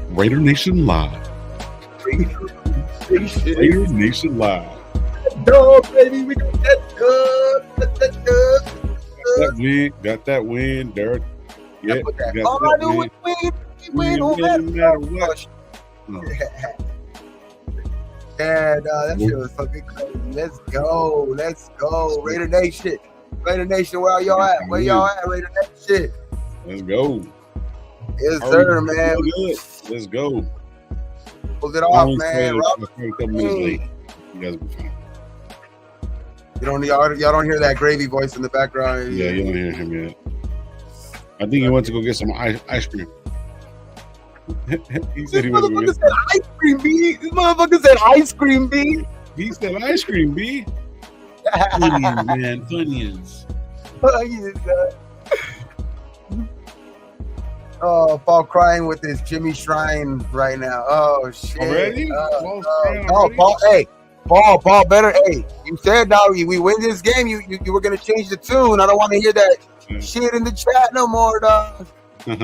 Raider Nation Live. Raider Nation Live. Dog, baby, we got that dub. Got that win, Dirt. Yeah, all I do is win no matter what. No. Yeah, that shit was fucking crazy. Let's go. Raider Nation, where are y'all at? Where y'all at, Raider Nation? Let's go. Yes, sir, man. Let's go. Pull it off, man. Y'all don't hear that gravy voice in the background. Yeah, you don't hear him yet. I think he went to go get some ice cream. He said he went to go get some ice cream, B. This motherfucker said ice cream, B. He said ice cream, B. Funyuns, man. Funyuns. Oh, Paul crying with his Jimmy Shrine right now. Oh, shit. Already? Paul, hey. Paul, better. Hey, you said now we win this game. You were gonna change the tune. I don't want to hear that shit in the chat no more, dog. You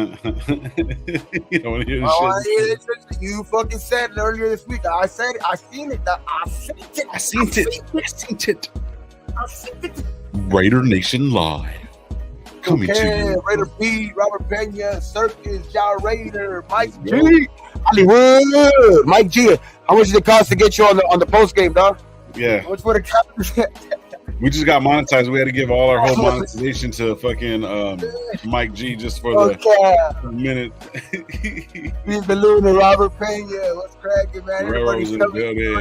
don't want to hear this shit. You fucking said it earlier this week. I said it. I seen it. Raider Nation Live. Coming to you. Raider B, Robert Pena, Circus, Ja Raider, Mike G, Hollywood, Mike G. How much did it cost to get you on the post game, dog? Yeah. How much for the captain? We just got monetized. We had to give all our whole monetization to fucking Mike G just for the minute. He's Balloon and Robert Pena. What's cracking, man? Everybody's in the building.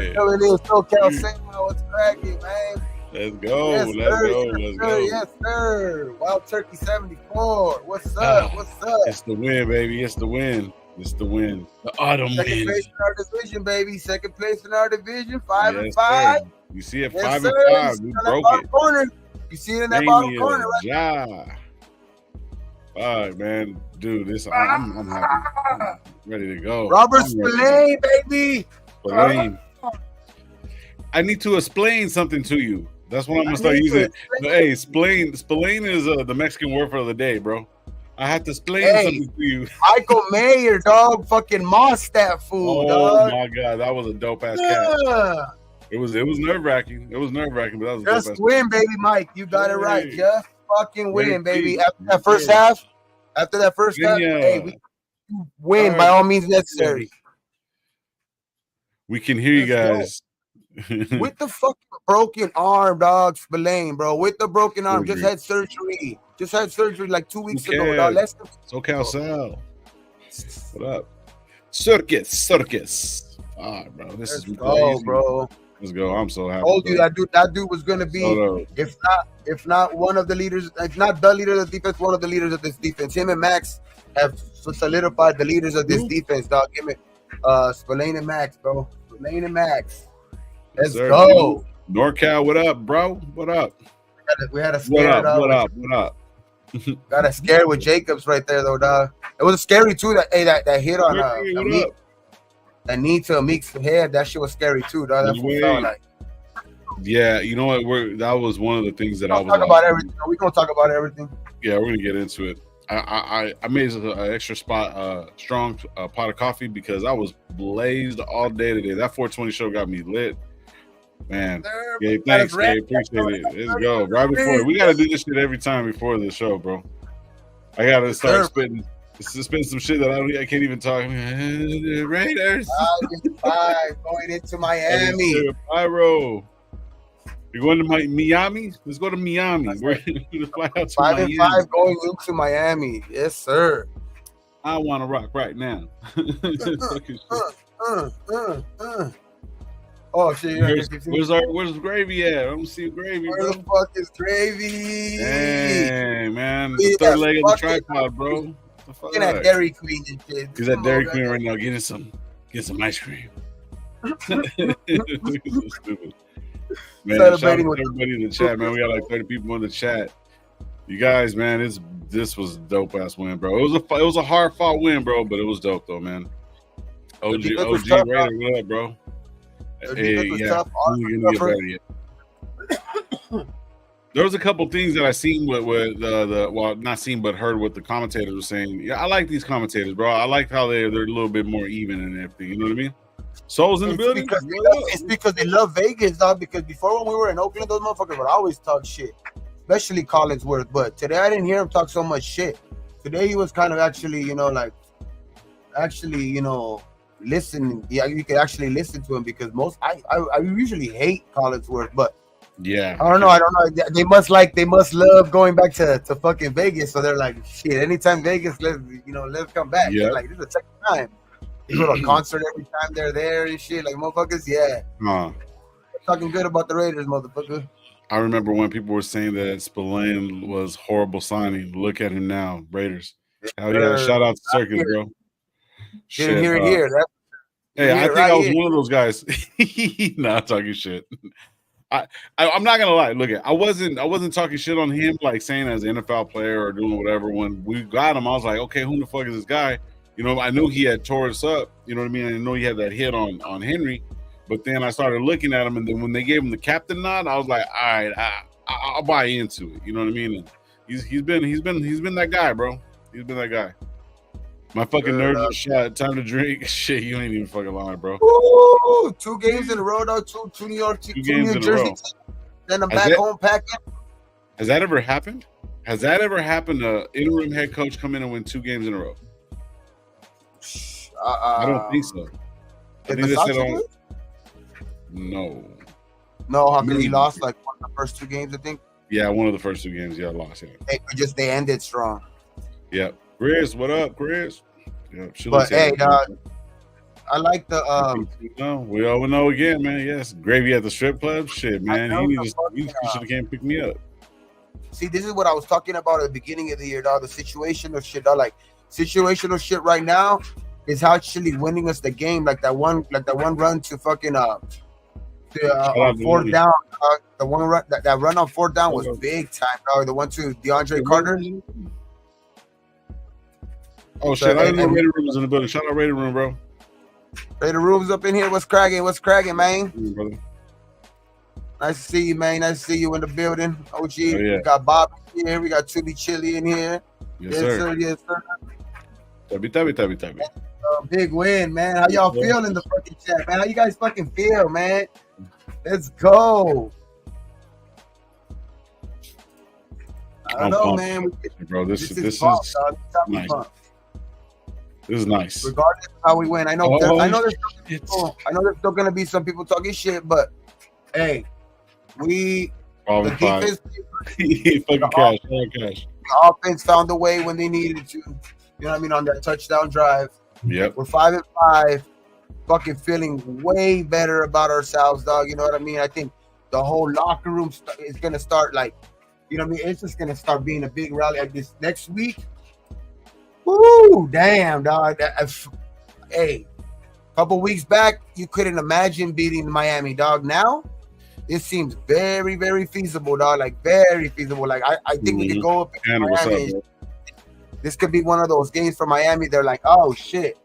SoCal Santa. What's cracking, man? Let's go. Yes, Let's go. Yes, sir. Wild Turkey 74. What's up? It's the win, baby. It's the win. The autumn Second win. place in our division, baby. Second place in our division. 5 and 5. Sir. You see it, 5 and 5. We broke it. Corner. You see it in that bottom corner, right? Yeah. All right, man. Dude, I'm happy. I'm ready to go. Robert Spillane, baby. Spillane. I need to explain something to you. That's what I'm gonna start using. Hey, Spillane is the Mexican word for the day, bro. I have to explain something to you. Michael Mayer, dog, fucking moss that fool, dog. Oh my god, that was a dope ass catch. It was nerve wracking. But that was a just dope win, baby, Mike. You got it right. Just fucking win, baby. After that first half, hey, we win by all means necessary. We can hear you guys. With the fucking broken arm, dog, Spillane, bro. With the broken arm, just had surgery. Like 2 weeks ago, dog. SoCal Sal. What up? Circus. All right, bro. This is crazy. Bro. Let's go. I'm so happy. I told you that dude was gonna be, if not one of the leaders, if not the leader of the defense, one of the leaders of this defense. Him and Max have solidified the leaders of this defense, dog. Give me Spillane and Max, bro. Spillane and Max. Let's go. NorCal, what up, bro? What up? We had a scare. What up? Got a scare with Jacobs right there, though, dog. It was scary too. That hit on that knee to Meek's head. That shit was scary too, dog. That's what felt like. Yeah, you know what? That was one of the things that I was talk about everything. We're gonna talk about everything. Yeah, we're gonna get into it. I made an extra strong pot of coffee because I was blazed all day today. That 420 show got me lit. Man, Gabe, thanks, Gabe. Appreciate it. Let's go. Right before we gotta do this shit every time before the show, bro. I gotta start spitting some shit that I can't even talk. Raiders 5 going into Miami. Pyro. You're going to Miami? Let's go to Miami. We're going to fly out to 5 and 5 going into Miami. Yes, sir. I want to rock right now. Oh shit! Where's Gravy at? I don't see Gravy. Where the fuck is Gravy? Dang, man, the third leg of the tripod, bro. Get at Dairy Queen and shit. He's at Dairy Queen right now, getting some ice cream. Stupid. Man, shout out to everybody in the chat, man. We got like 30 people in the chat. You guys, man, this was a dope ass win, bro. It was a hard fought win, bro, but it was dope though, man. OG Raider, what up, bro? Hey, yeah. There was a couple things that I seen with the well, not seen but heard what the commentators were saying. Yeah, I like these commentators, bro. I like how they're a little bit more even and everything. You know what I mean? Souls in the building. It's because they love Vegas, dog. Because before when we were in Oakland, those motherfuckers would always talk shit, especially Collinsworth. But today I didn't hear him talk so much shit. Today he was kind of actually, listen. Yeah, you could actually listen to him because I usually hate Collinsworth, but yeah, I don't know. They must love going back to fucking Vegas. So they're like, shit. Anytime Vegas, let's come back. Yeah, like this is the second time. You go to a concert every time they're there and shit. Like motherfuckers, yeah. Talking good about the Raiders, motherfucker. I remember when people were saying that Spillane was horrible signing. Look at him now, Raiders. Hell yeah! Shout out to Circus, bro. Didn't hear it here. Hey, I think I was one of those guys. Not talking shit. I'm not gonna lie. Look, I wasn't talking shit on him, like saying as an NFL player or doing whatever. When we got him, I was like, okay, who the fuck is this guy? You know, I knew he had tore us up. You know what I mean? I know he had that hit on Henry, but then I started looking at him, and then when they gave him the captain nod, I was like, all right, I'll buy into it. You know what I mean? And he's been that guy, bro. He's been that guy. My fucking nerves are shot. Time to drink. Shit, you ain't even fucking lying, bro. Ooh, 2 games in a row, though. Two New York, two New Jersey. Then I'm back home packing. Has that ever happened? Has that ever happened? An interim head coach come in and win 2 games in a row? I don't think so. I think they said no. No, how could he lost like one of the first 2 games? I think. Yeah, one of the first 2 games. Yeah, lost. Yeah. They ended strong. Yep. Chris, what up, Chris? Yep. But hey, dog, I like the we all know again, man. Yes, Gravy at the strip club. Shit, man. He should have came pick me up. See, this is what I was talking about at the beginning of the year, dog. The situational shit, dog. Like situational shit right now is actually winning us the game. Like that one run to fucking 4th down. The one run that run on 4th down was big time, dog. The one to DeAndre Carter. Oh shit! I didn't know Raider Room was in the building. Shout out Raider Room, bro. Raider Room's up in here. What's cracking? Man? Brother. Nice to see you, man. Nice to see you in the building. OG. We got Bob here. We got Chili Chili in here. Yes, sir. Yes, sir. Tabi. Big win, man. How y'all feel in the fucking chat, man? How you guys fucking feel, man? Let's go. I don't know, man. Bro, this is nice. This is nice. Regardless of how we win, I know there's still gonna be some people talking shit, but hey, the defense, the offense found a way when they needed to. You know what I mean? On that touchdown drive. Yep. We're 5-5, fucking feeling way better about ourselves, dog. You know what I mean? I think the whole locker room is gonna start like, you know what I mean? It's just gonna start being a big rally like this next week. Woo, damn, dog. Hey, a couple weeks back, you couldn't imagine beating Miami, dog. Now, it seems very, very feasible, dog. Like, very feasible. Like, I think we could go up in Miami. This could be one of those games for Miami. They're like, oh, shit.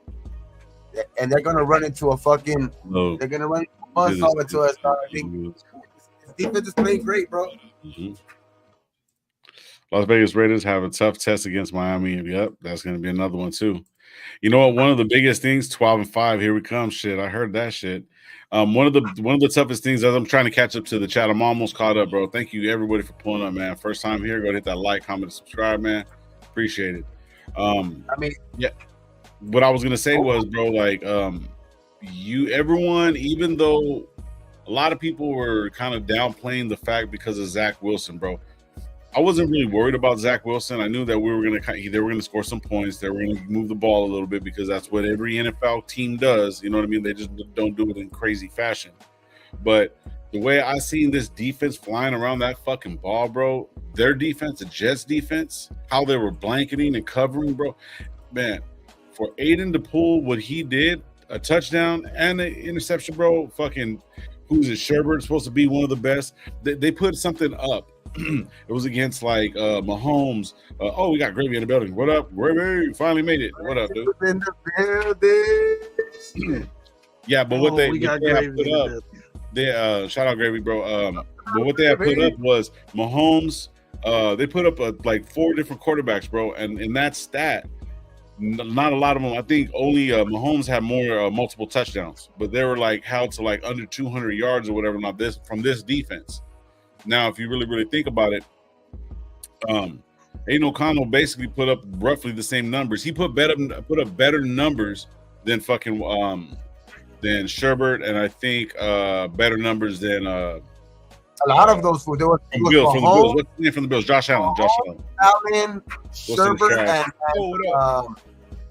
And they're going to run into a fucking they're going to run into a bus over to us, dog. I think this defense is playing great, bro. Mm-hmm. Las Vegas Raiders have a tough test against Miami. Yep, that's going to be another one too. You know what? One of the biggest things, 12-5. Here we come. Shit, I heard that shit. One of the toughest things as I'm trying to catch up to the chat. I'm almost caught up, bro. Thank you everybody for pulling up, man. First time here, go hit that like, comment, and subscribe, man. Appreciate it. Yeah. What I was gonna say was, bro, like, everyone, even though a lot of people were kind of downplaying the fact because of Zach Wilson, bro. I wasn't really worried about Zach Wilson. I knew that they were gonna score some points. They were gonna move the ball a little bit because that's what every NFL team does. You know what I mean? They just don't do it in crazy fashion. But the way I seen this defense flying around that fucking ball, bro, their defense, the Jets defense, how they were blanketing and covering, bro, man, for Aiden to pull what he did, a touchdown and an interception, bro, fucking, who's it, Sherbert, supposed to be one of the best. They put something up. It was against like Mahomes. We got Gravy in the building. What up, Gravy? Finally made it. What up, dude? In the building. Yeah, but what they put up, they shout out Gravy, bro. But what they had put up was Mahomes. They put up like 4 different quarterbacks, bro, and in that stat, not a lot of them. I think only Mahomes had more multiple touchdowns, but they were like held to like under 200 yards or whatever. Not this from this defense. Now, if you really think about it, Aiden O'Connell basically put up roughly the same numbers. He put up better numbers than fucking than Sherbert, and I think better numbers than a lot of those fools. There was from the Bills. What's the name from the Bills? Josh Allen. Allen, Sherbert,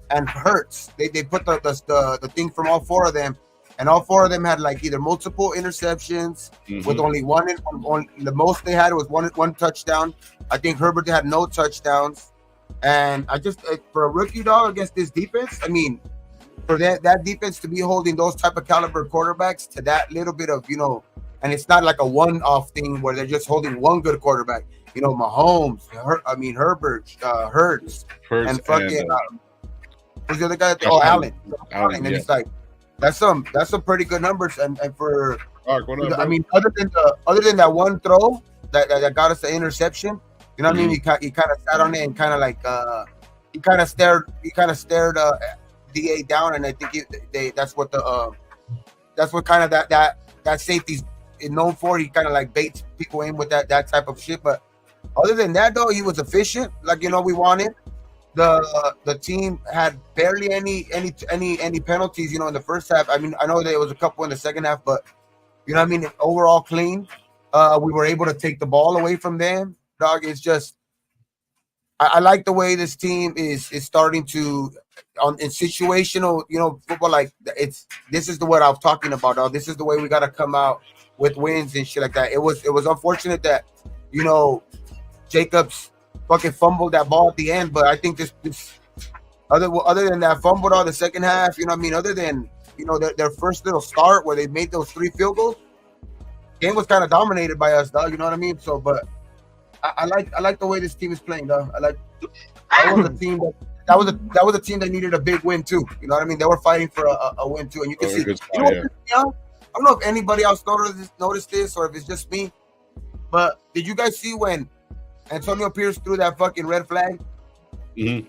and Hurts. They put the thing from all 4 of them, and all 4 of them had like either multiple interceptions with only one. The most they had was one touchdown. I think Herbert had no touchdowns, and I just for a rookie dog against this defense, I mean, for that defense to be holding those type of caliber quarterbacks to that little bit of and it's not like a one-off thing where they're just holding one good quarterback. Mahomes, Herbert, Hurts, and fucking who's the other guy? Allen. And it's like that's some pretty good numbers. And for Mark, what up, I mean, other than that one throw that got us the interception, you know what I mean? He kind of sat on it and kind of like he kind of stared DA down, and I think that's what kind of that safety's known for. He kind of like baits people in with that type of shit. But other than that, though, he was efficient. Like we wanted. The team had barely any penalties. In the first half. I mean, I know there was a couple in the second half, but overall clean. We were able to take the ball away from them. Dog, it's just I like the way this team is starting to in situational football. Like this is what I was talking about. Dog. This is the way we got to come out with wins and shit like that. It was unfortunate that Jacobs fucking fumbled that ball at the end, but I think this other than that fumble on the second half, other than their first little start where they made those 3 field goals, game was kind of dominated by us, dog. You know what I mean? So, but I like the way this team is playing, dog. That was a team that was a team that needed a big win too. You know what I mean? They were fighting for a win too, and you can see. I don't know if anybody else noticed this or if it's just me, but did you guys see when Antonio Pierce threw that fucking red flag? And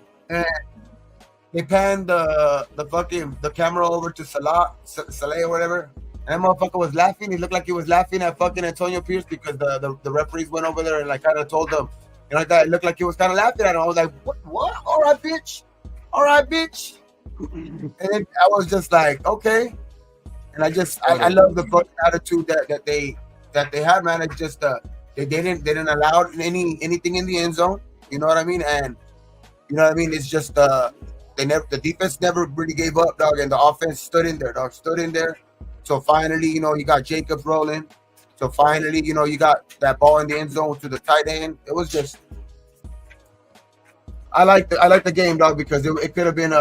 they panned the camera over to Saleh or whatever, and that motherfucker was laughing. He looked like he was laughing at fucking Antonio Pierce because the referees went over there and like kind of told them, like that. It looked like he was kind of laughing at him. I was like, what? All right, bitch. And then I was just like, okay. And I love the fucking attitude that they had, man. It's just they didn't allow anything in the end zone. You know what I mean? And it's just the defense never really gave up, dog, and the offense stood in there, dog. So finally, you got Jacobs rolling. So finally, you got that ball in the end zone to the tight end. It was just I like the game, dog, because it could have been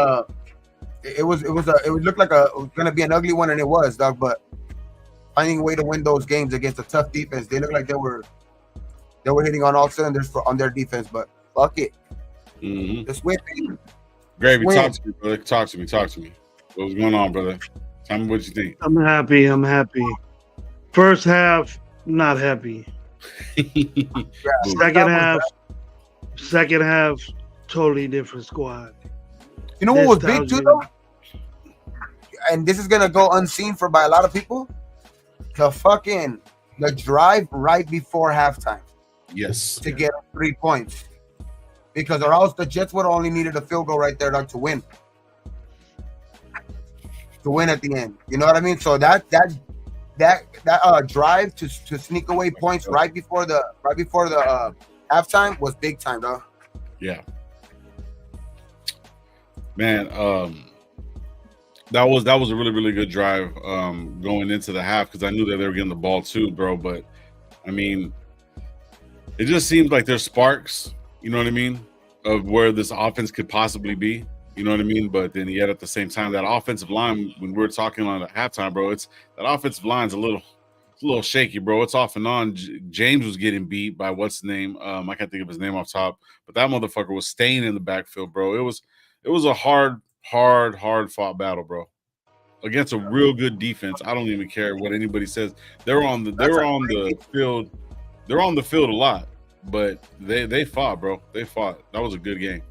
it would look like it was gonna be an ugly one, and it was, dog. But finding a way to win those games against a tough defense, they look like they were hitting on all cylinders on their defense. But fuck it, just win. Gravy, talk to me, brother. Talk to me. What's going on, brother? Tell me what you think. I'm happy. First half, not happy. Second half, totally different squad. You know what was big too, though? And this is gonna go unseen by a lot of people. The drive right before halftime. Yes. To get 3 points. Because or else the Jets would have only needed a field goal right there, dog, to win. To win at the end. You know what I mean? So that drive to sneak away points right before the halftime was big time, dog. Yeah. Man, that was a really, really good drive going into the half because I knew that they were getting the ball too, bro. But I mean, it just seems like there's sparks, you know what I mean, of where this offense could possibly be, you know what I mean. But then yet at the same time, that offensive line, when we're talking on the halftime, bro, that offensive line's a little shaky, bro. It's off and on. James was getting beat by what's his name? I can't think of his name off top, but that motherfucker was staying in the backfield, bro. It was a hard fought battle, bro. against a real good defense. I don't even care what anybody says. They're on the field. They're on the field a lot, but they fought, bro. They fought. That was a good game.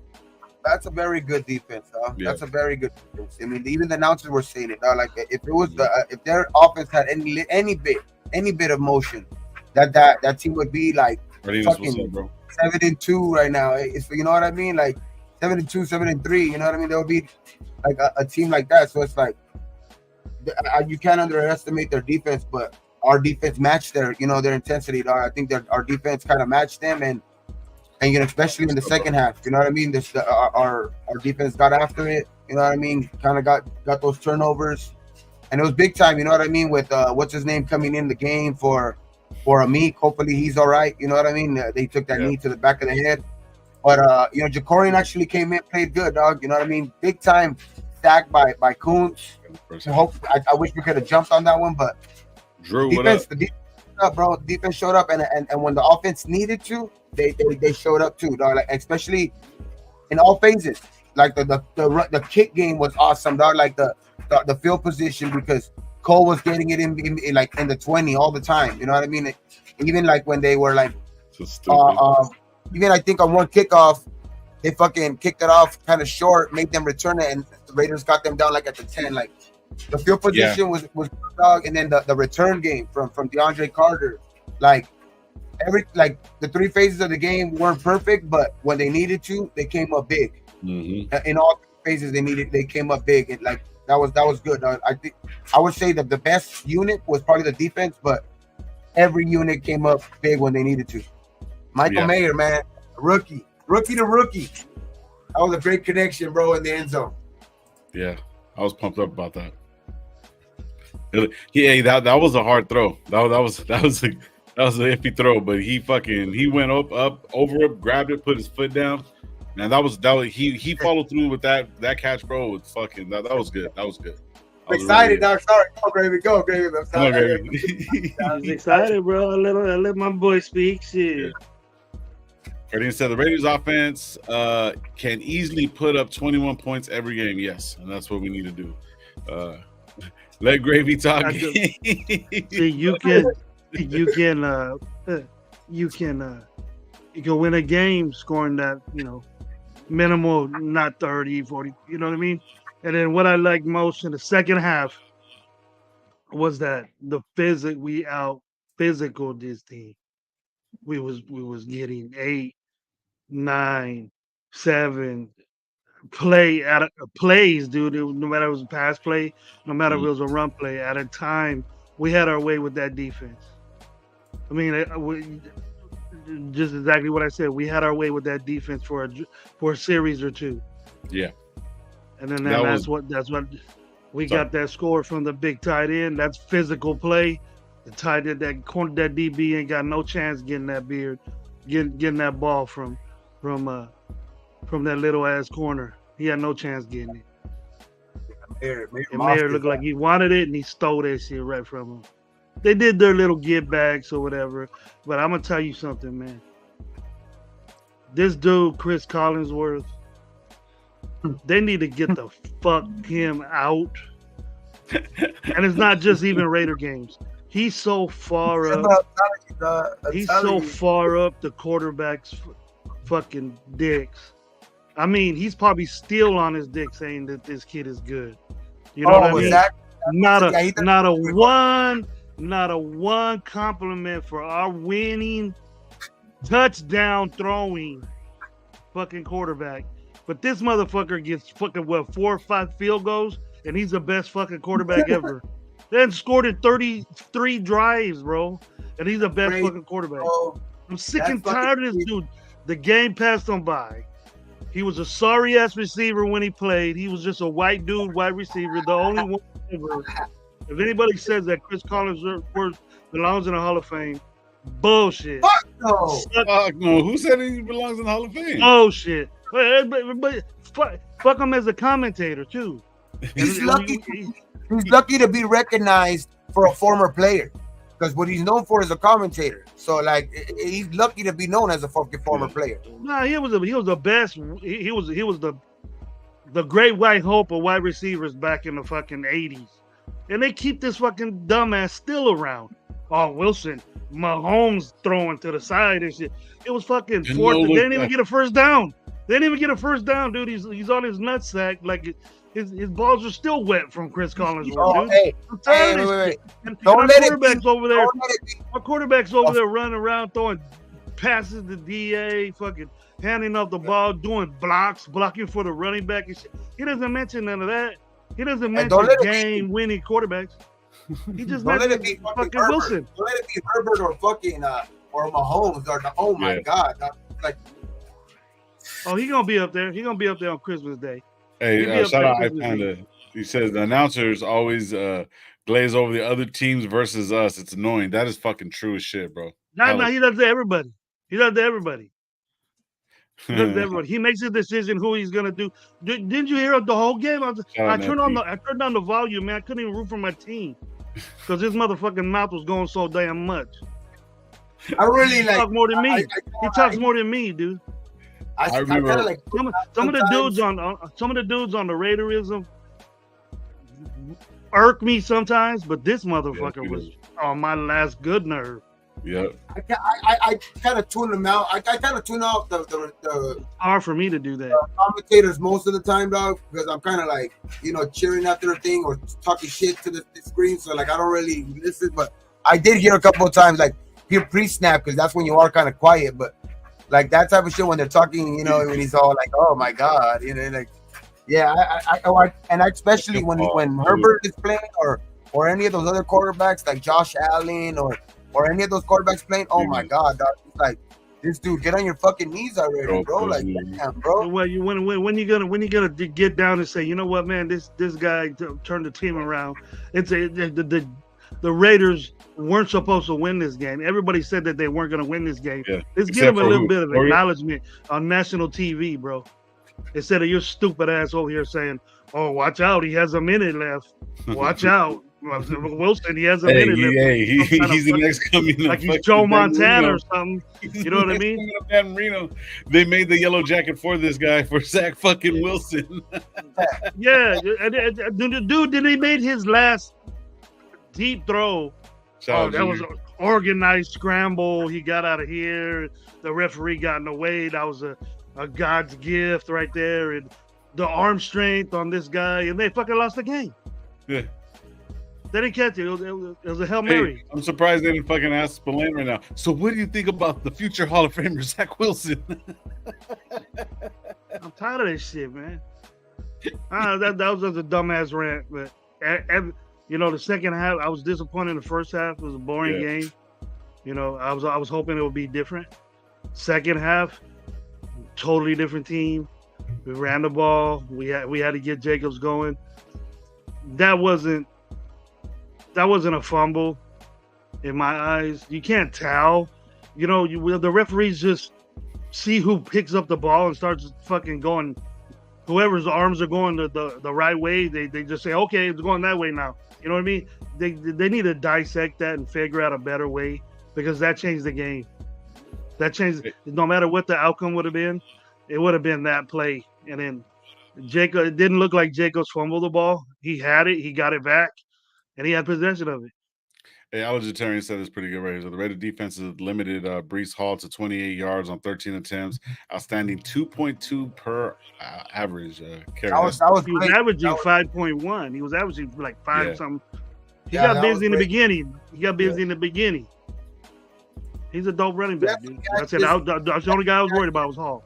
That's a very good defense, dog. Yeah. That's a very good defense. I mean, even the announcers were saying it, dog. Like if it was if their offense had any bit of motion, that team would be like fucking 7-2 right now. It's, you know what I mean? Like 7-2, 7-3. You know what I mean? There would be like a team like that. So it's like you can't underestimate their defense, but our defense matched their intensity, dog. I think that our defense kind of matched them, and especially in the second half, you know what I mean? Our defense got after it, you know what I mean? Kind of got those turnovers, and it was big time, you know what I mean? With what's his name coming in the game for Amik. Hopefully he's all right, you know what I mean? They took that knee to the back of the head, but Jacorian actually came in, played good, dog. You know what I mean? Big time sack by Kuntz. I wish we could have jumped on that one, but Drew, defense, the defense showed up, bro. The defense showed up, and when the offense needed to, they showed up too, dog. Like, especially in all phases. Like the kick game was awesome, dog. Like the field position, because Cole was getting it in like in the 20 all the time. You know what I mean? Even like when they were like, even I think on one kickoff, they fucking kicked it off kind of short, made them return it, and the Raiders got them down like at the 10. Like the field position was dog, and then the return game from DeAndre Carter, like the three phases of the game weren't perfect, but when they needed to, they came up big. Mm-hmm. In all phases they came up big, and like that was good. I think I would say that the best unit was probably the defense, but every unit came up big when they needed to. Michael Mayer, man, rookie to rookie. That was a great connection, bro, in the end zone. Yeah, I was pumped up about that. Yeah, that was a hard throw. That was an iffy throw, but he went up, grabbed it, put his foot down. Man, that was he followed through with that catch, bro. It's fucking that was good. That was good. I'm excited, dog. Sorry, go, Gravy. I'm sorry. He's excited, bro. I let my boy speak. Shit. Ferdinand said the Raiders offense can easily put up 21 points every game. Yes, and that's what we need to do. Let Gravy talk. See, you can win a game scoring that, minimal, not 30, 40, you know what I mean? And then what I liked most in the second half was that we out physical this team. We was getting 8, 9, 7 plays, dude. No matter if it was a pass play, no matter if it was a run play, at a time we had our way with that defense. I mean, just exactly what I said. We had our way with that defense for a series or two. Yeah. And then that's what we got that score from the big tight end. That's physical play. The tight end, that DB ain't got no chance getting that getting that ball from that little ass corner. He had no chance getting it. Mayer looked like he wanted it, and he stole that shit right from him. They did their little give backs or whatever, but I'm gonna tell you something, man. This dude, Chris Collinsworth, they need to get the fuck him out. And it's not just even Raider games. He's so far up. He's so far up the quarterback's fucking dicks. I mean, he's probably still on his dick saying that this kid is good. You know what I mean? Not a one compliment for our winning touchdown throwing fucking quarterback. But this motherfucker gets fucking 4 or 5 field goals, and he's the best fucking quarterback ever. Then scored in 33 drives, bro, and he's the best fucking quarterback. I'm sick and tired of this dude. The game passed him by. He was a sorry ass receiver when he played. He was just a white dude, wide receiver, the only one ever. If anybody says that Chris Collinsworth belongs in the Hall of Fame, bullshit. Fuck no. Fuck no. Who said he belongs in the Hall of Fame? Bullshit. But fuck him as a commentator too. He's lucky to be recognized for a former player, because what he's known for is a commentator. So like, he's lucky to be known as a fucking former player. Nah, he was the best. He was the the great white hope of wide receivers back in the fucking 80s. And they keep this fucking dumbass still around. Oh, Wilson, Mahomes throwing to the side and shit. It was fucking fourth. They didn't even get a first down. They didn't even get a first down, dude. He's on his nutsack. Like, his balls are still wet from Chris Collins. Dude. Hey, wait. Don't let it over there. Our quarterback's over there running around throwing passes to DA, fucking handing off the ball, doing blocking for the running back and shit. He doesn't mention none of that. He doesn't mention game-winning quarterbacks. He just mentions fucking Wilson. Don't let it be Herbert or fucking or Mahomes or my God. Like, he gonna be up there. He gonna be up there on Christmas Day. Hey, shout out iPanda. He says the announcers always glaze over the other teams versus us. It's annoying. That is fucking true as shit, bro. No, he does to everybody. He does to everybody. He makes a decision who he's gonna do. Didn't you hear the whole game? I turned down the volume, man. I couldn't even root for my team because his motherfucking mouth was going so damn much. I really he talks more than me. He talks more than me, dude. I remember like some of the dudes on the Raiderism irk me sometimes, but this motherfucker was on my last good nerve. Yep. I kind of tune them out. I kind of tune out the hard for me to do that. Commentators most of the time, dog, because I'm kind of like, cheering after their thing or talking shit to the screen. So like I don't really listen, but I did hear a couple of times like hear pre-snap because that's when you are kind of quiet. But like that type of shit when they're talking, when he's all like, "Oh my God," like, yeah, I especially when Herbert is playing or any of those other quarterbacks like Josh Allen or any of those quarterbacks playing, oh my God, dog. It's like, this dude, get on your fucking knees already, bro. Like, damn, bro. Well, when you gonna get down and say, you know what, man, this guy turned the team around. The Raiders weren't supposed to win this game. Everybody said that they weren't gonna win this game. Yeah. Let's give them a little bit of acknowledgement on national TV, bro. Instead of your stupid ass over here saying, "Oh, watch out, he has a minute left. Watch out." Wilson, he has a minute left. He's the next coming. Like he's Joe Montana or something. You know what I mean? Dan Marino. They made the yellow jacket for this guy, for Zach fucking Wilson. Yeah, the dude, then he made his last deep throw. That was an organized scramble. He got out of here. The referee got in the way. That was a God's gift right there. And the arm strength on this guy, and they fucking lost the game. Yeah. They didn't catch it. It was a Hail Mary. Hey, I'm surprised they didn't fucking ask Spillane right now. So what do you think about the future Hall of Famer, Zach Wilson? I'm tired of this shit, man. That was just a dumbass rant. But, the second half, I was disappointed in the first half. It was a boring game. I was hoping it would be different. Second half, totally different team. We ran the ball. We had to get Jacobs going. That wasn't a fumble in my eyes. You can't tell. The referees just see who picks up the ball and starts fucking going. Whoever's arms are going the right way, they just say, okay, it's going that way now. You know what I mean? They need to dissect that and figure out a better way because that changed the game. That changed. No matter what the outcome would have been, it would have been that play. And then Jacob, it didn't look like Jacobs fumbled the ball. He had it. He got it back. And he had possession of it. Hey, Allegitarian said it's pretty good right here. So the Raider defense has limited Breece Hall to 28 yards on 13 attempts, outstanding 2.2 per average carry. He was averaging 5.1. He was averaging like 5 something. He got busy in the beginning. He's a dope running back, dude. That's the only guy I was worried about was Hall.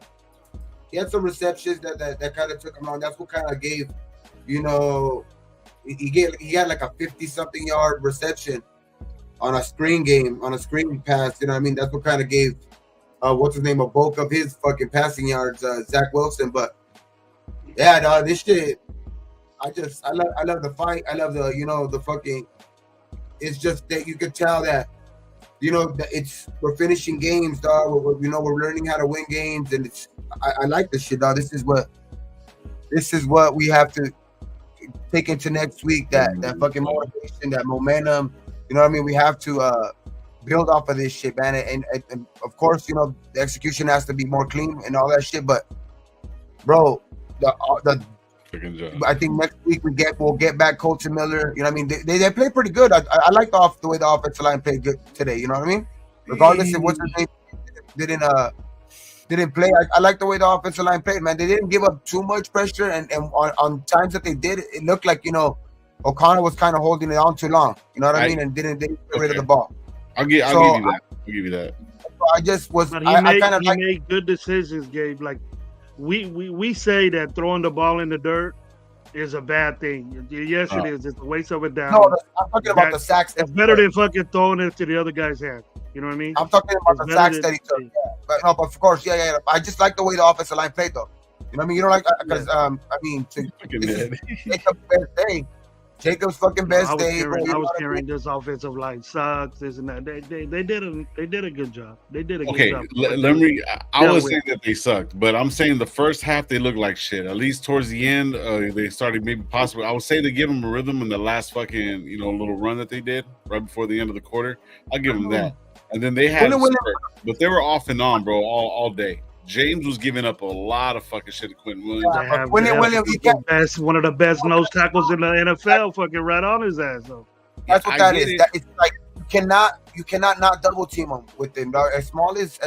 He had some receptions that kind of took him on. That's what kind of gave, he had like a 50-something yard reception on a screen pass. You know what I mean? That's what kind of gave a bulk of his fucking passing yards, Zach Wilson. But yeah, dog, this shit. I love the fight. I love the fucking. It's just that you could tell that, we're finishing games, dog. We're learning how to win games, and I like this shit, dog. This is what we have to take into next week, that fucking motivation, that momentum. You know what I mean? We have to build off of this shit, man. And of course, the execution has to be more clean and all that shit. But bro, I think next week we'll get back Colton Miller. You know what I mean? They play pretty good. I like the way the offensive line played good today. You know what I mean? Regardless of what's his name didn't play. I like the way the offensive line played, man. They didn't give up too much pressure, and on times that they did, it looked like O'Connell was kind of holding it on too long. You know what I mean? And didn't get rid of the ball. I'll give you that. I just was. But he made good decisions, Gabe. Like we say that throwing the ball in the dirt is a bad thing. Yes, it is. It's a waste of it down. No, I'm talking about the sacks. It's better than fucking throwing it to the other guy's hand. You know what I mean? I'm talking about the sacks that he took. Yeah. But of course, yeah. I just like the way the offensive line played, though. You know what I mean? You don't like because Jacob's best day. Jacob's fucking best day. I was hearing this offensive line sucks. This and that. They did a good job. They did a good job. I was saying that they sucked, but I'm saying the first half they looked like shit. At least towards the end, they started maybe possibly. I would say they give them a rhythm in the last fucking little run that they did right before the end of the quarter. I'll give them that. And then they had, but they were off and on, bro, all day. James was giving up a lot of fucking shit to Quentin Williams. Williams, one of the best nose tackles in the NFL, fucking right on his ass. Though. That's what that is. It's like you cannot not double team him with him. Dog. As small as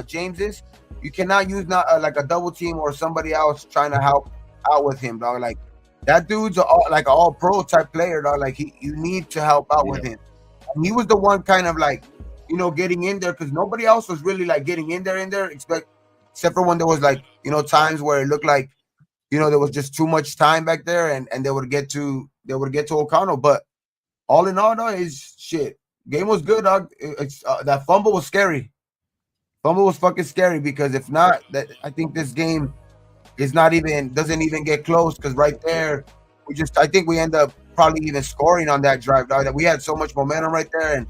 James is, you cannot use like a double team or somebody else trying to help out with him, dog. Like that dude's like an all pro type player, dog. Like you need to help out with him. And he was the one kind of like getting in there because nobody else was really like getting in there, except for when there was like, times where it looked like, there was just too much time back there and they would get to O'Connell. But all in all, though, is shit. Game was good, dog. That fumble was scary. Fumble was fucking scary because if not, I think this game doesn't even get close because right there, I think we end up probably even scoring on that drive, dog. That we had so much momentum right there. And,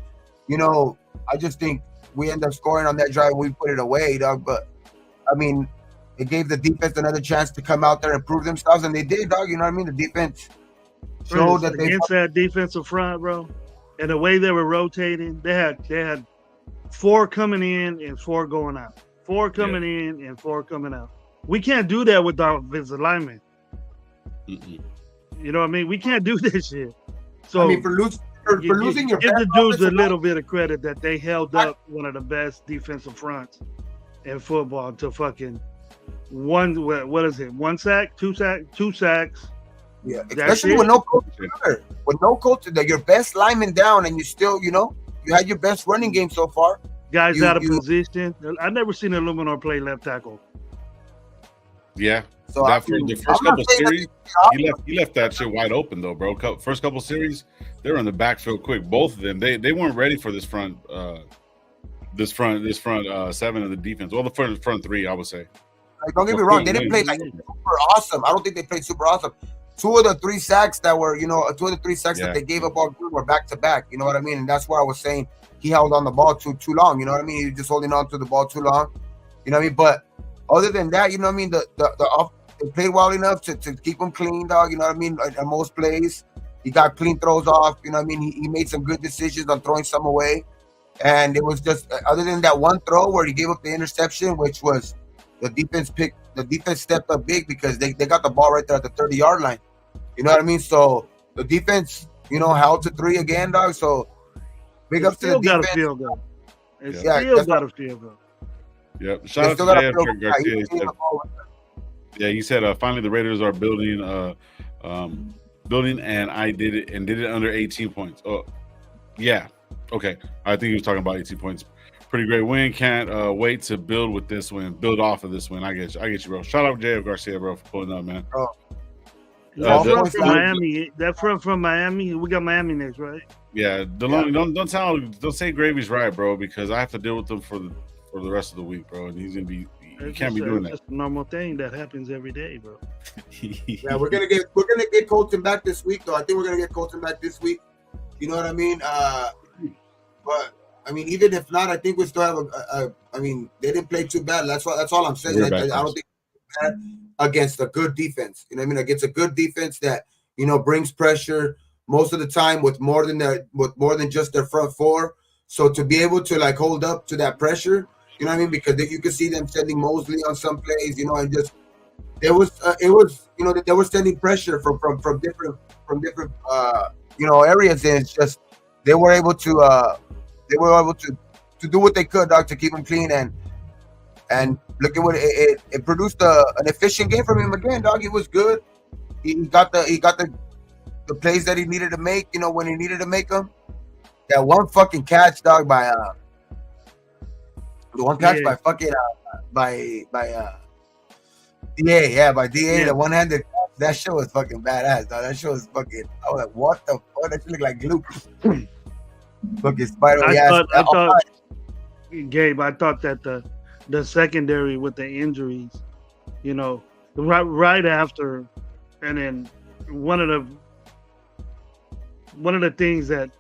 I just think we end up scoring on that drive. We put it away, dog. But I mean, it gave the defense another chance to come out there and prove themselves, and they did, dog. You know what I mean? The defense showed that against that defensive front, bro, and the way they were rotating, they had 4 coming in and 4 going out. 4 coming in and 4 coming out. We can't do that with our offensive linemen. You know what I mean? We can't do this shit. So I mean, for losing your give the dudes a little bit of credit that they held up one of the best defensive fronts in football to fucking one sack, two sacks. Yeah, especially with no coach. With no coach, your best lineman down, and you still, you had your best running game so far. Guys out of position. I've never seen Illuminor play left tackle. Yeah. So the first couple series, he left that shit wide open though, bro. First couple series, they were in the backfield quick. Both of them, they weren't ready for this front seven of the defense. Well, the front 3, I would say. Like, don't get me wrong, they didn't play like super awesome. I don't think they played super awesome. 2 of the 3 sacks that were, 2 of the 3 sacks that they gave up all were back to back. You know what I mean? And that's why I was saying he held on the ball too long. You know what I mean? He was just holding on to the ball too long. You know what I mean? But other than that, you know what I mean? They played well enough to keep him clean, dog. You know what I mean? At most plays, he got clean throws off. You know what I mean? He made some good decisions on throwing some away. And it was just, other than that one throw where he gave up the interception, which was the defense stepped up big because they got the ball right there at the 30-yard line. You know what I mean? So the defense, held to 3 again, dog. So big ups to the defense. Got a field goal. Still got a field goal. Yep. Shout out to Garcia. He said finally the Raiders are building and I did it under 18 points. Oh, yeah. Okay. I think he was talking about 18 points. Pretty great win. Can't wait to build with this win. Build off of this win. I get you, bro. Shout out to J.F. Garcia, bro, for pulling up, man. Oh. From Miami. That from Miami. We got Miami next, right? Yeah. Don't say Gravy's right, bro, because I have to deal with them for the rest of the week, bro. And he's gonna be. You can't be doing that. That's a normal thing that happens every day, bro. Yeah, we're gonna get Colton back this week, though. I think we're gonna get Colton back this week. You know what I mean? But I mean, even if not, I think we still have they didn't play too bad. That's all I'm saying. I don't think bad against a good defense. You know what I mean? Against a good defense that brings pressure most of the time with more than just their front 4. So to be able to like hold up to that pressure, you know what I mean? Because you can see them sending Mosley on some plays, and just there was it was they were sending pressure from different areas, and it's just they were able to do what they could, dog, to keep him clean, and look at what it produced an efficient game from him again, dog. He was good. He got the plays that he needed to make, when he needed to make them. That one fucking catch, dog, by the one catch by fucking by DA, by DA, the one-handed catch. That shit was fucking badass, dog. That shit was fucking. I was like, what the fuck? That shit looked like glue. Fucking spider. I thought, Gabe, I thought that the secondary with the injuries, right after, and then one of the things that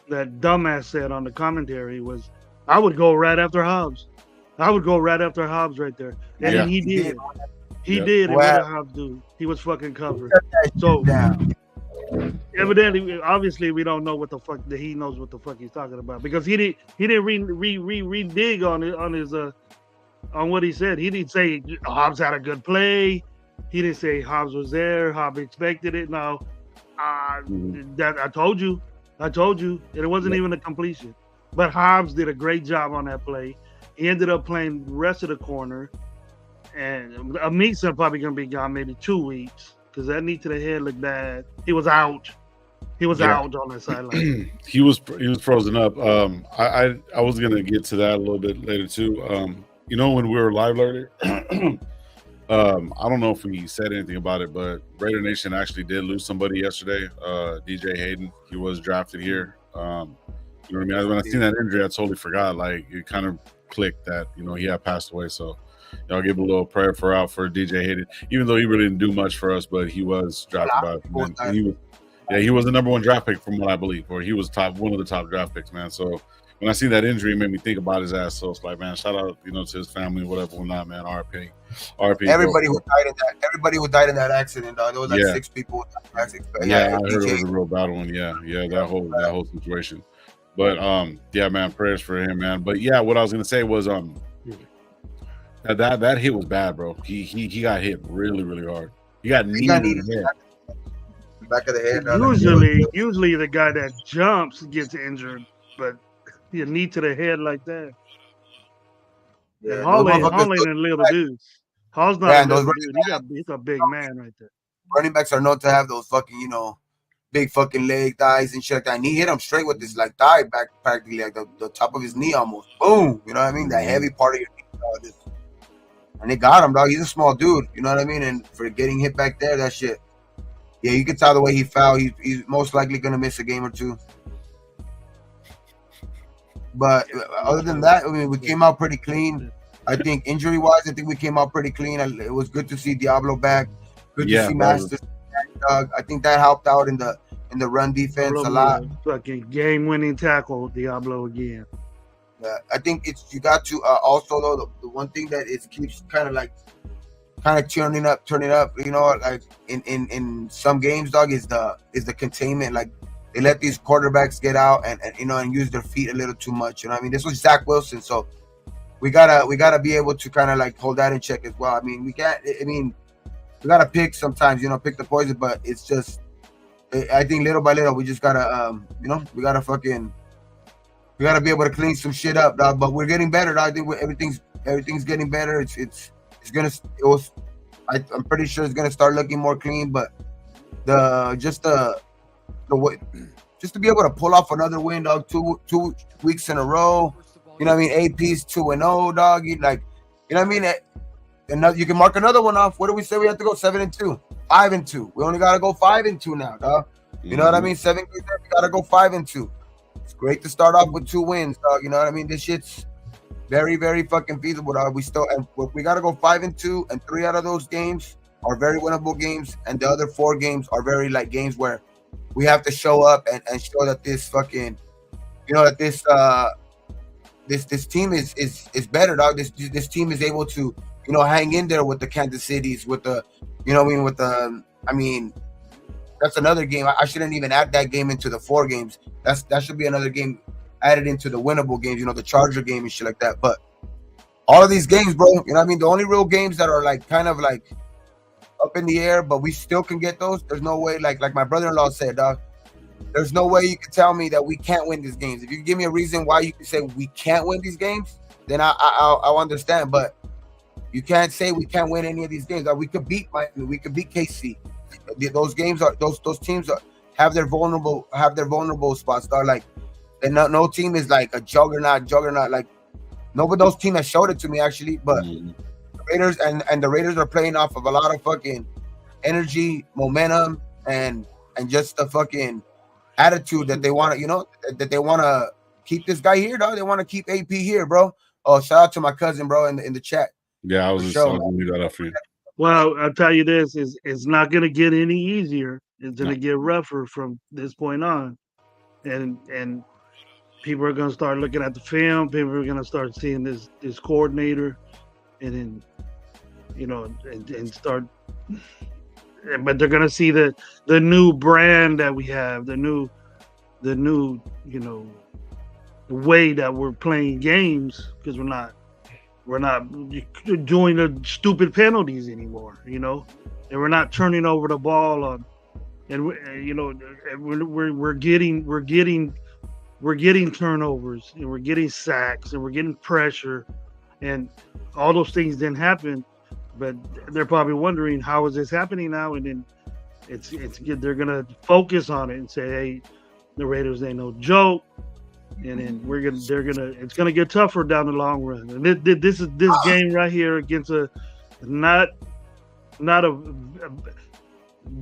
dumbass said on the commentary was, I would go right after Hobbs. I would go right after Hobbs right there. And then he did. He did. And what did Hobbs do? He was fucking covered. So evidently, obviously, we don't know what the fuck that he knows what the fuck he's talking about, because he didn't re-dig on what he said. He didn't say Hobbs had a good play. He didn't say Hobbs was there. Hobbs expected it. No, that I told you, and it wasn't even a completion. But Hobbs did a great job on that play. He ended up playing the rest of the corner, and Amisa probably gonna be gone maybe 2 weeks, because that knee to the head looked bad. He was out. He was out on the sideline. he was frozen up. I was gonna get to that a little bit later too. When we were live alerted, I don't know if we said anything about it, but Raider Nation actually did lose somebody yesterday. DJ Hayden, he was drafted here. You know what I mean? When I seen that injury, I totally forgot. Like, it kind of clicked that he had passed away. So y'all give a little prayer for DJ Hayden, even though he really didn't do much for us, but he was drafted by. He was the number one draft pick from what I believe, or he was one of the top draft picks, man. So when I see that injury, it made me think about his ass. So it's like, man, shout out, to his family, whatever, whatnot, man. RP. Everybody who died in that accident, dog. There was 6 people in that accident. Yeah, I heard it was a real bad one. Yeah, that whole situation. But man, prayers for him, man. But yeah, what I was gonna say was that hit was bad, bro. He got hit really, really hard. He got kneed in the head. Back of the head. Usually the guy that jumps gets injured, but you knee to the head like that. Yeah, Hall ain't a little dude. Hall's not a little dude. He's a big man right there. Running backs are known to have those fucking, big fucking leg, thighs, and shit like that. And he hit him straight with this like thigh back, practically like the top of his knee almost. Boom. You know what I mean? That heavy part of your knee. And they got him, dog. He's a small dude. You know what I mean? And for getting hit back there, that shit. Yeah, you can tell the way he fell. He's most likely going to miss a game or two. But other than that, I mean, we came out pretty clean. I think injury-wise, I think we came out pretty clean. It was good to see Diablo back. Good to see Masters back, dog. I think that helped out in the run defense a lot. Fucking game-winning tackle, Diablo again. Yeah, I think you got to also, though, the one thing that it keeps kind of turning up, like in some games, dog, is the containment. Like, they let these quarterbacks get out and use their feet a little too much. You know what I mean? This was Zach Wilson, so we gotta be able to kind of like hold that in check as well. I mean, we gotta pick sometimes, pick the poison, but it's just, I think little by little we just gotta we gotta be able to clean some shit up, dog. But we're getting better, dog. I think everything's getting better. I'm pretty sure it's gonna start looking more clean, but just to be able to pull off another win, dog, two weeks in a row. You know what I mean? AP's 2-0, dog. You know what I mean? And you can mark another one off. What do we say? We have to go 7-2, 5-2. We only gotta go 5-2 now, dog. You know what I mean? 7 games, we gotta go 5-2. It's great to start off with 2 wins, dog. You know what I mean? This shit's very, very fucking feasible, dog. We gotta go 5-2, and 3 out of those games are very winnable games, and the other 4 games are very like games where we have to show up and show that this fucking, that this team is better, dog. This team is able to, hang in there with the Kansas Cities, with the, that's another game. I shouldn't even add that game into the 4 games. That should be another game added into the winnable games, the Charger game and shit like that. But all of these games, bro, the only real games that are like kind of like up in the air, but we still can get those. There's no way, like my brother-in-law said, dog. There's no way you can tell me that we can't win these games. If you give me a reason why you can say we can't win these games, then I'll understand. But you can't say we can't win any of these games. Like, we could beat Miami, we could beat KC. Those games are those teams have their vulnerable spots. Dog. Like, no team is like a juggernaut. Like, nobody those teams have showed it to me actually, but the Raiders and the Raiders are playing off of a lot of fucking energy, momentum, and just the fucking attitude that they want to, that they want to keep this guy here, dog. They want to keep AP here, bro. Oh, shout out to my cousin, bro, in the chat. Yeah, I was just going to leave that up for you. Well, I'll tell you this: it's not going to get any easier. It's going to get rougher from this point on, and people are going to start looking at the film. People are going to start seeing this coordinator, and then and start. But they're going to see the new brand that we have, the new the way that we're playing games, because we're not doing the stupid penalties anymore, and we're not turning over the ball on, and we're getting turnovers, and we're getting sacks, and we're getting pressure, and all those things didn't happen. But they're probably wondering, how is this happening now? And then they're gonna focus on it and say, hey, the Raiders ain't no joke. And then it's gonna get tougher down the long run. And this game right here against a not a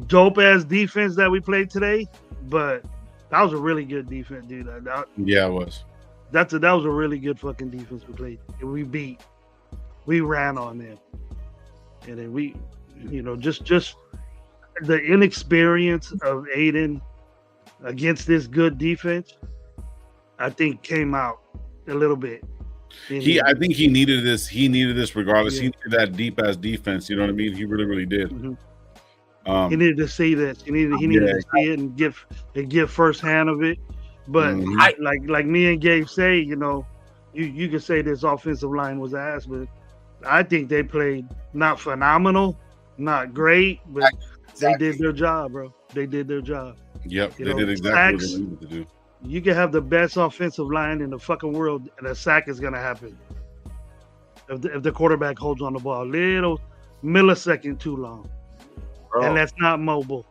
dope ass defense that we played today, but that was a really good defense, dude. Yeah, it was. That was a really good fucking defense we played. And we ran on them. And then we, just the inexperience of Aiden against this good defense, I think came out a little bit. I think he needed this. He needed this regardless. Yeah. He needed that deep ass defense. You know what I mean? He really, really did. Mm-hmm. He needed to see this. He needed to see it and give firsthand of it. But like me and Gabe say, you could say this offensive line was ass, but I think they played not phenomenal, not great, but they did their job, bro. They did their job. Yep, they did exactly what they needed to do. You can have the best offensive line in the fucking world, and a sack is going to happen if the quarterback holds on the ball a little millisecond too long. Bro. And that's not mobile.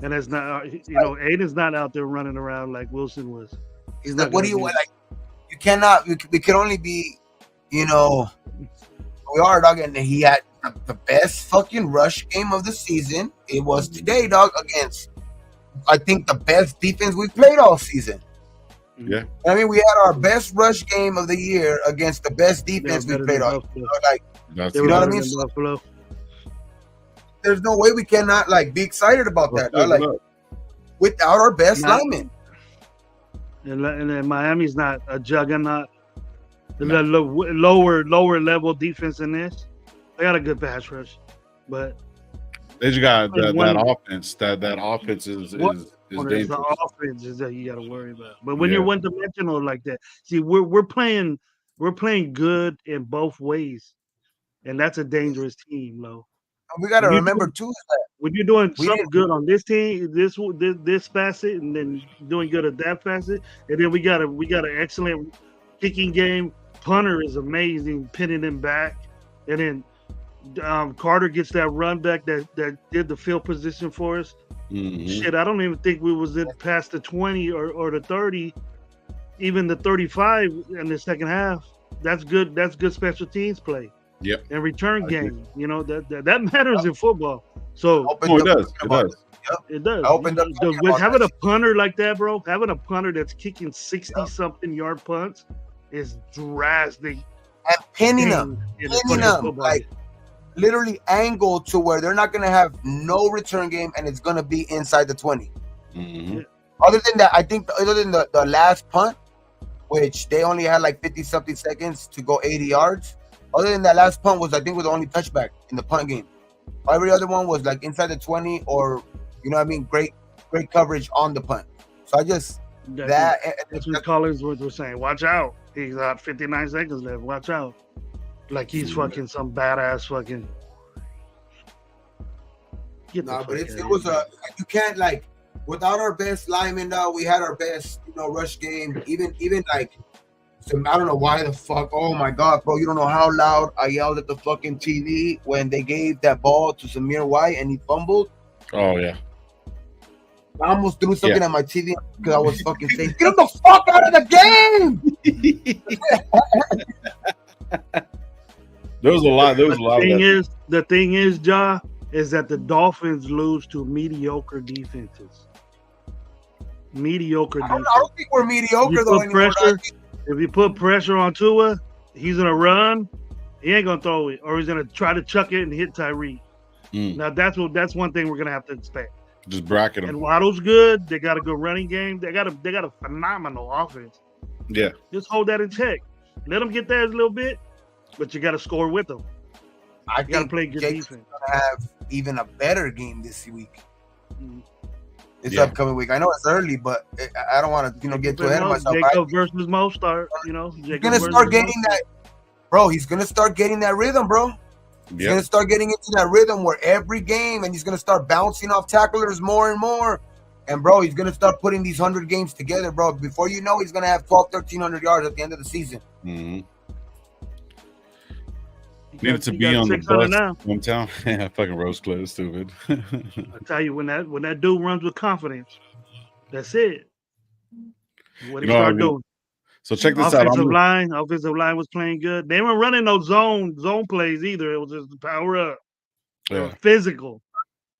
And that's not, Aiden's not out there running around like Wilson was. He's not. What do you want? Like, you cannot. We can only be, we are, dog, and he had the best fucking rush game of the season. It was today, dog, against, I think, the best defense we've played all season. Yeah. I mean, we had our best rush game of the year against the best defense we played all season. You know what I mean? So, there's no way we cannot, be excited about that. Without our best linemen. And Miami's not a juggernaut. The lower level defense in this. They got a good pass rush, but they just got that offense. That offense is dangerous. The offense is that you got to worry about. But when you're one dimensional like that, see, we're playing good in both ways, and that's a dangerous team, Lo. We got to remember too that when you're doing something good on this team, this facet, and then doing good at that facet, and then we got an excellent kicking game. Punter is amazing, pinning him back, and then Carter gets that run back that did the field position for us. Mm-hmm. Shit, I don't even think we was in past the 20 or the 30, even the 35 in the second half. That's good. That's good special teams play. Yep. And return game. That matters in it football. So does. It does. With having a punter like that, bro, having a punter that's kicking 60-something yard punts is drastic. And pinning them, like literally angled to where they're not going to have no return game, and it's going to be inside the 20. Mm-hmm. Other than that, I think other than the last punt, which they only had 50-something seconds to go 80 yards. Other than that last punt was the only touchback in the punt game. Every other one was inside the 20 or, great coverage on the punt. So that's what Collinsworth was saying. Watch out. He's got 59 seconds left. Watch out. Like he's fucking some badass fucking. but it was you can't like without our best lineman. We had our best rush game. Even like. So I don't know why the fuck. Oh my god, bro! You don't know how loud I yelled at the fucking TV when they gave that ball to Samir White and he fumbled. Oh yeah. I almost threw something at my TV because I was fucking saying, "Get him the fuck out of the game!" There was a lot. The thing is, Ja, is that the Dolphins lose to mediocre defenses. I don't think we're mediocre though anymore. If you put pressure on Tua, he's gonna run. He ain't gonna throw it, or he's gonna try to chuck it and hit Tyreek. Now that's one thing we're gonna have to expect. Just bracket them. And Waddle's good. They got a good running game. They got a phenomenal offense. Yeah. Just hold that in check. Let them get theirs a little bit, but you got to score with them. I got to play good defense. Gonna have even a better game this week. This upcoming week. I know it's early, but I don't want to, get too ahead of myself. Jacob versus Mo start, He's gonna start getting that, bro. He's gonna start getting that rhythm, bro. He's gonna start getting into that rhythm where every game, and he's gonna start bouncing off tacklers more and more. And bro, he's gonna start putting these 100 games together, bro. Before you know, he's gonna have 1,300 yards at the end of the season. Mm-hmm. Needed to be on the bus hometown. Yeah, fucking Rose Cliff, stupid. I tell you, when that dude runs with confidence, that's it. What he start doing? So check this offensive line was playing good. They weren't running no zone plays either. It was just the power up. They were physical.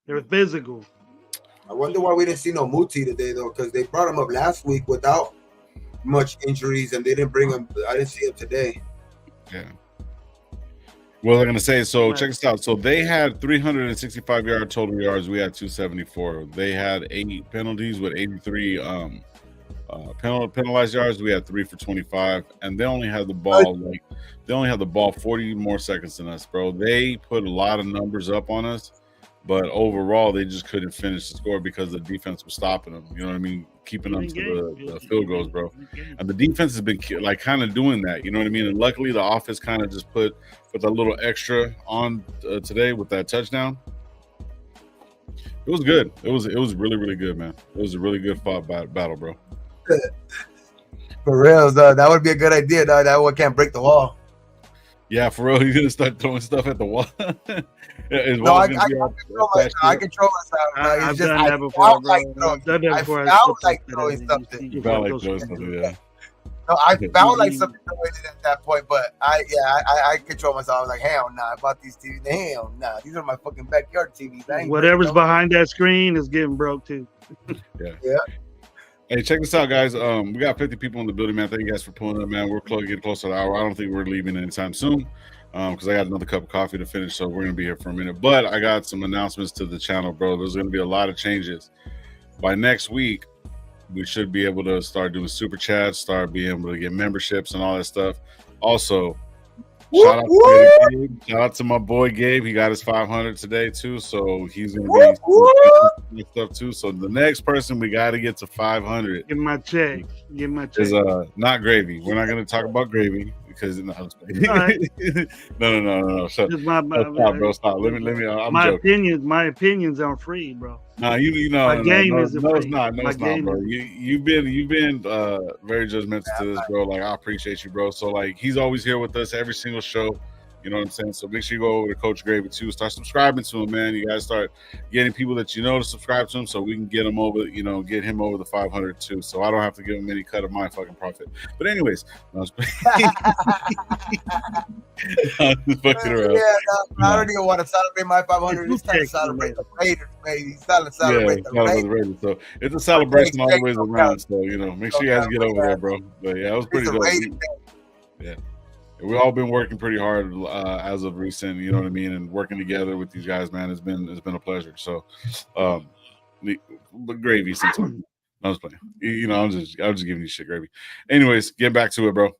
I wonder why we didn't see no Muti today though, because they brought him up last week without much injuries, and they didn't bring him. I didn't see him today. Yeah. Well, they're going to say, so check this out. So they had 365 total yards. We had 274. They had 8 penalties with 83 penalized yards. We had 3 for 25, and they only had the ball 40 more seconds than us, bro. They put a lot of numbers up on us, but overall they just couldn't finish the score because the defense was stopping them. You know what I mean? Keeping them to the field goals, bro. And the defense has been like kind of doing that. You know what I mean? And luckily the offense kind of just put a little extra on today with that touchdown. It was good. It was really, really good, man. It was a really good battle, bro. For real, though, that would be a good idea, though. That one can't break the wall. Yeah, for real. You're gonna start throwing stuff at the wall. I control myself. I've done that before, bro. I felt like throwing something. You felt like throwing something, yeah. No, I felt like something at that point, but I control myself. I was like, hell nah, I bought these TVs. Hell nah, these are my fucking backyard TVs. Whatever's behind that screen is getting broke too. Yeah. Hey, check this out, guys. We got 50 people in the building, man. Thank you guys for pulling up, man. We're getting close to the hour. I don't think we're leaving anytime soon because I got another cup of coffee to finish, so we're going to be here for a minute. But I got some announcements to the channel, bro. There's going to be a lot of changes. By next week, we should be able to start doing super chats, start being able to get memberships and all that stuff. Also, shout out to my boy Gabe. He got his 500 today too, so he's gonna be stuff too. So the next person we got to get to 500. Get my check. Is not gravy. We're not gonna talk about gravy because no. Shut up, bro. Stop. Let me. I'm joking. My opinions aren't free, bro. No, it's not, bro. You've been very judgmental to this, bro. Like, I appreciate you, bro. So like, he's always here with us every single show. You know what I'm saying? So make sure you go over to Coach Gravy too. Start subscribing to him, man. You guys start getting people that you know to subscribe to him, so we can get him over. Get him over the 500 too. So I don't have to give him any cut of my fucking profit. But anyways, I was fucking around. I don't even want to celebrate my 500. It's time to celebrate the Raiders, baby. It's time to celebrate the Raiders. So it's a celebration all the way around. So make sure you guys get over there, bro. But yeah, it was pretty dope. Yeah. We've all been working pretty hard as of recent, you know what I mean, and working together with these guys, man, it's been a pleasure. So, but gravy sometimes. I was playing, I'm just giving you shit, gravy. Anyways, get back to it, bro.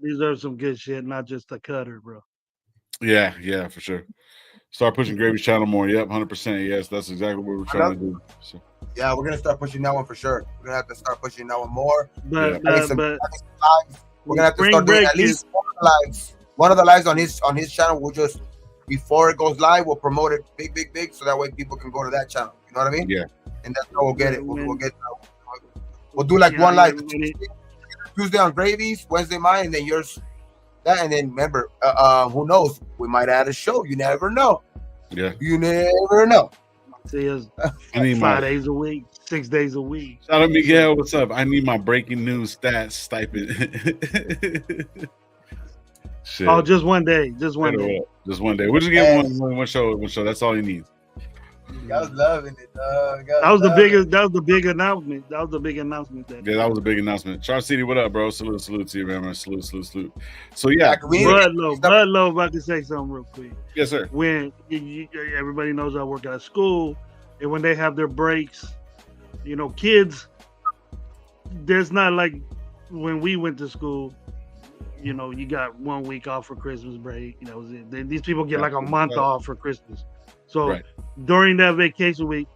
These are some good shit, not just a cutter, bro. Yeah, for sure. Start pushing Gravy's channel more. Yep, 100%. Yes, that's exactly what we're trying to do. So. Yeah, we're gonna start pushing that one for sure. We're gonna have to start pushing that one more. But we're gonna have to start doing at least one of the lives on his channel. We'll just before it goes live, we'll promote it big, so that way people can go to that channel. You know what I mean? Yeah. And that's how we'll get it. We'll do like one live Tuesday on Gravies, Wednesday mine, and then yours. That, and then remember, who knows? We might add a show. You never know. Yeah. You never know. See us 5 days a week, 6 days a week. Shout out Miguel, what's up? I need my breaking news stats stipend. Shit. Oh, just one day. Just one day. Just one day. We'll just get one show. That's all he needs. I was loving it, dog. That was the biggest. That was the big announcement. That was the big announcement. That was a big announcement. Charles City, what up, bro? Salute to you, man. Salute. So yeah, Bloodlow. About to say something real quick. Yes, sir. When everybody knows I work at a school, and when they have their breaks, kids. There's not like when we went to school. You got 1 week off for Christmas break. These people get like a month off for Christmas. So during that vacation week,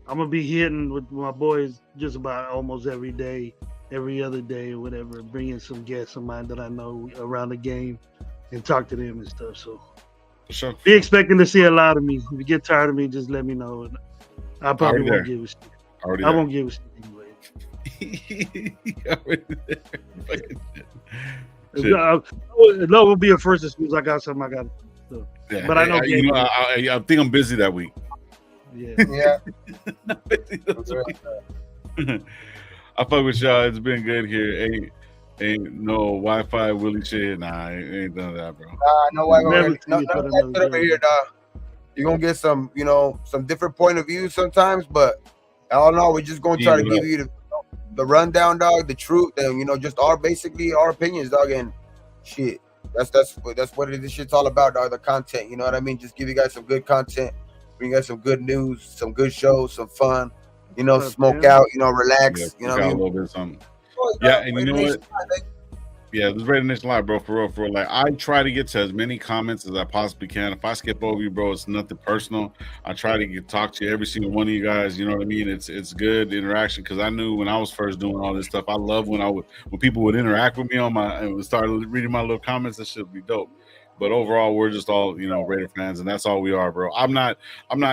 I'm gonna be hitting with my boys just about almost every day, every other day or whatever, bringing some guests of mine that I know around the game and talk to them and stuff. So be expecting to see a lot of me. If you get tired of me, just let me know. I probably won't give a shit. I won't give a shit anyway. No, we'll be a first excuse. I got something I got. So. Yeah, but I know. I think I'm busy that week. Yeah. I fuck with y'all. It's been good here. Ain't no Wi-Fi Willie shit. Nah, ain't none of that, bro. No Wi-Fi. No, over here, dog. You're gonna get some, some different point of view sometimes, but I don't know. We're just gonna try to give you the rundown, dog, the truth, and just basically our opinions, dog, and shit. That's what this shit's all about, dog. The content, you know what I mean? Just give you guys some good content, bring you guys some good news, some good shows, some fun, smoke out, relax, you know what I mean? A little bit of something. Yeah, and you know what? Yeah, this is Radio Nation Live, bro, for real. Like, I try to get to as many comments as I possibly can. If I skip over you, bro, it's nothing personal. I try to talk to every single one of you guys. You know what I mean? It's good interaction, because I knew when I was first doing all this stuff, I love when people would interact with me and would start reading my little comments. That should be dope. But overall, we're just all, Raider fans, and that's all we are, bro. I'm not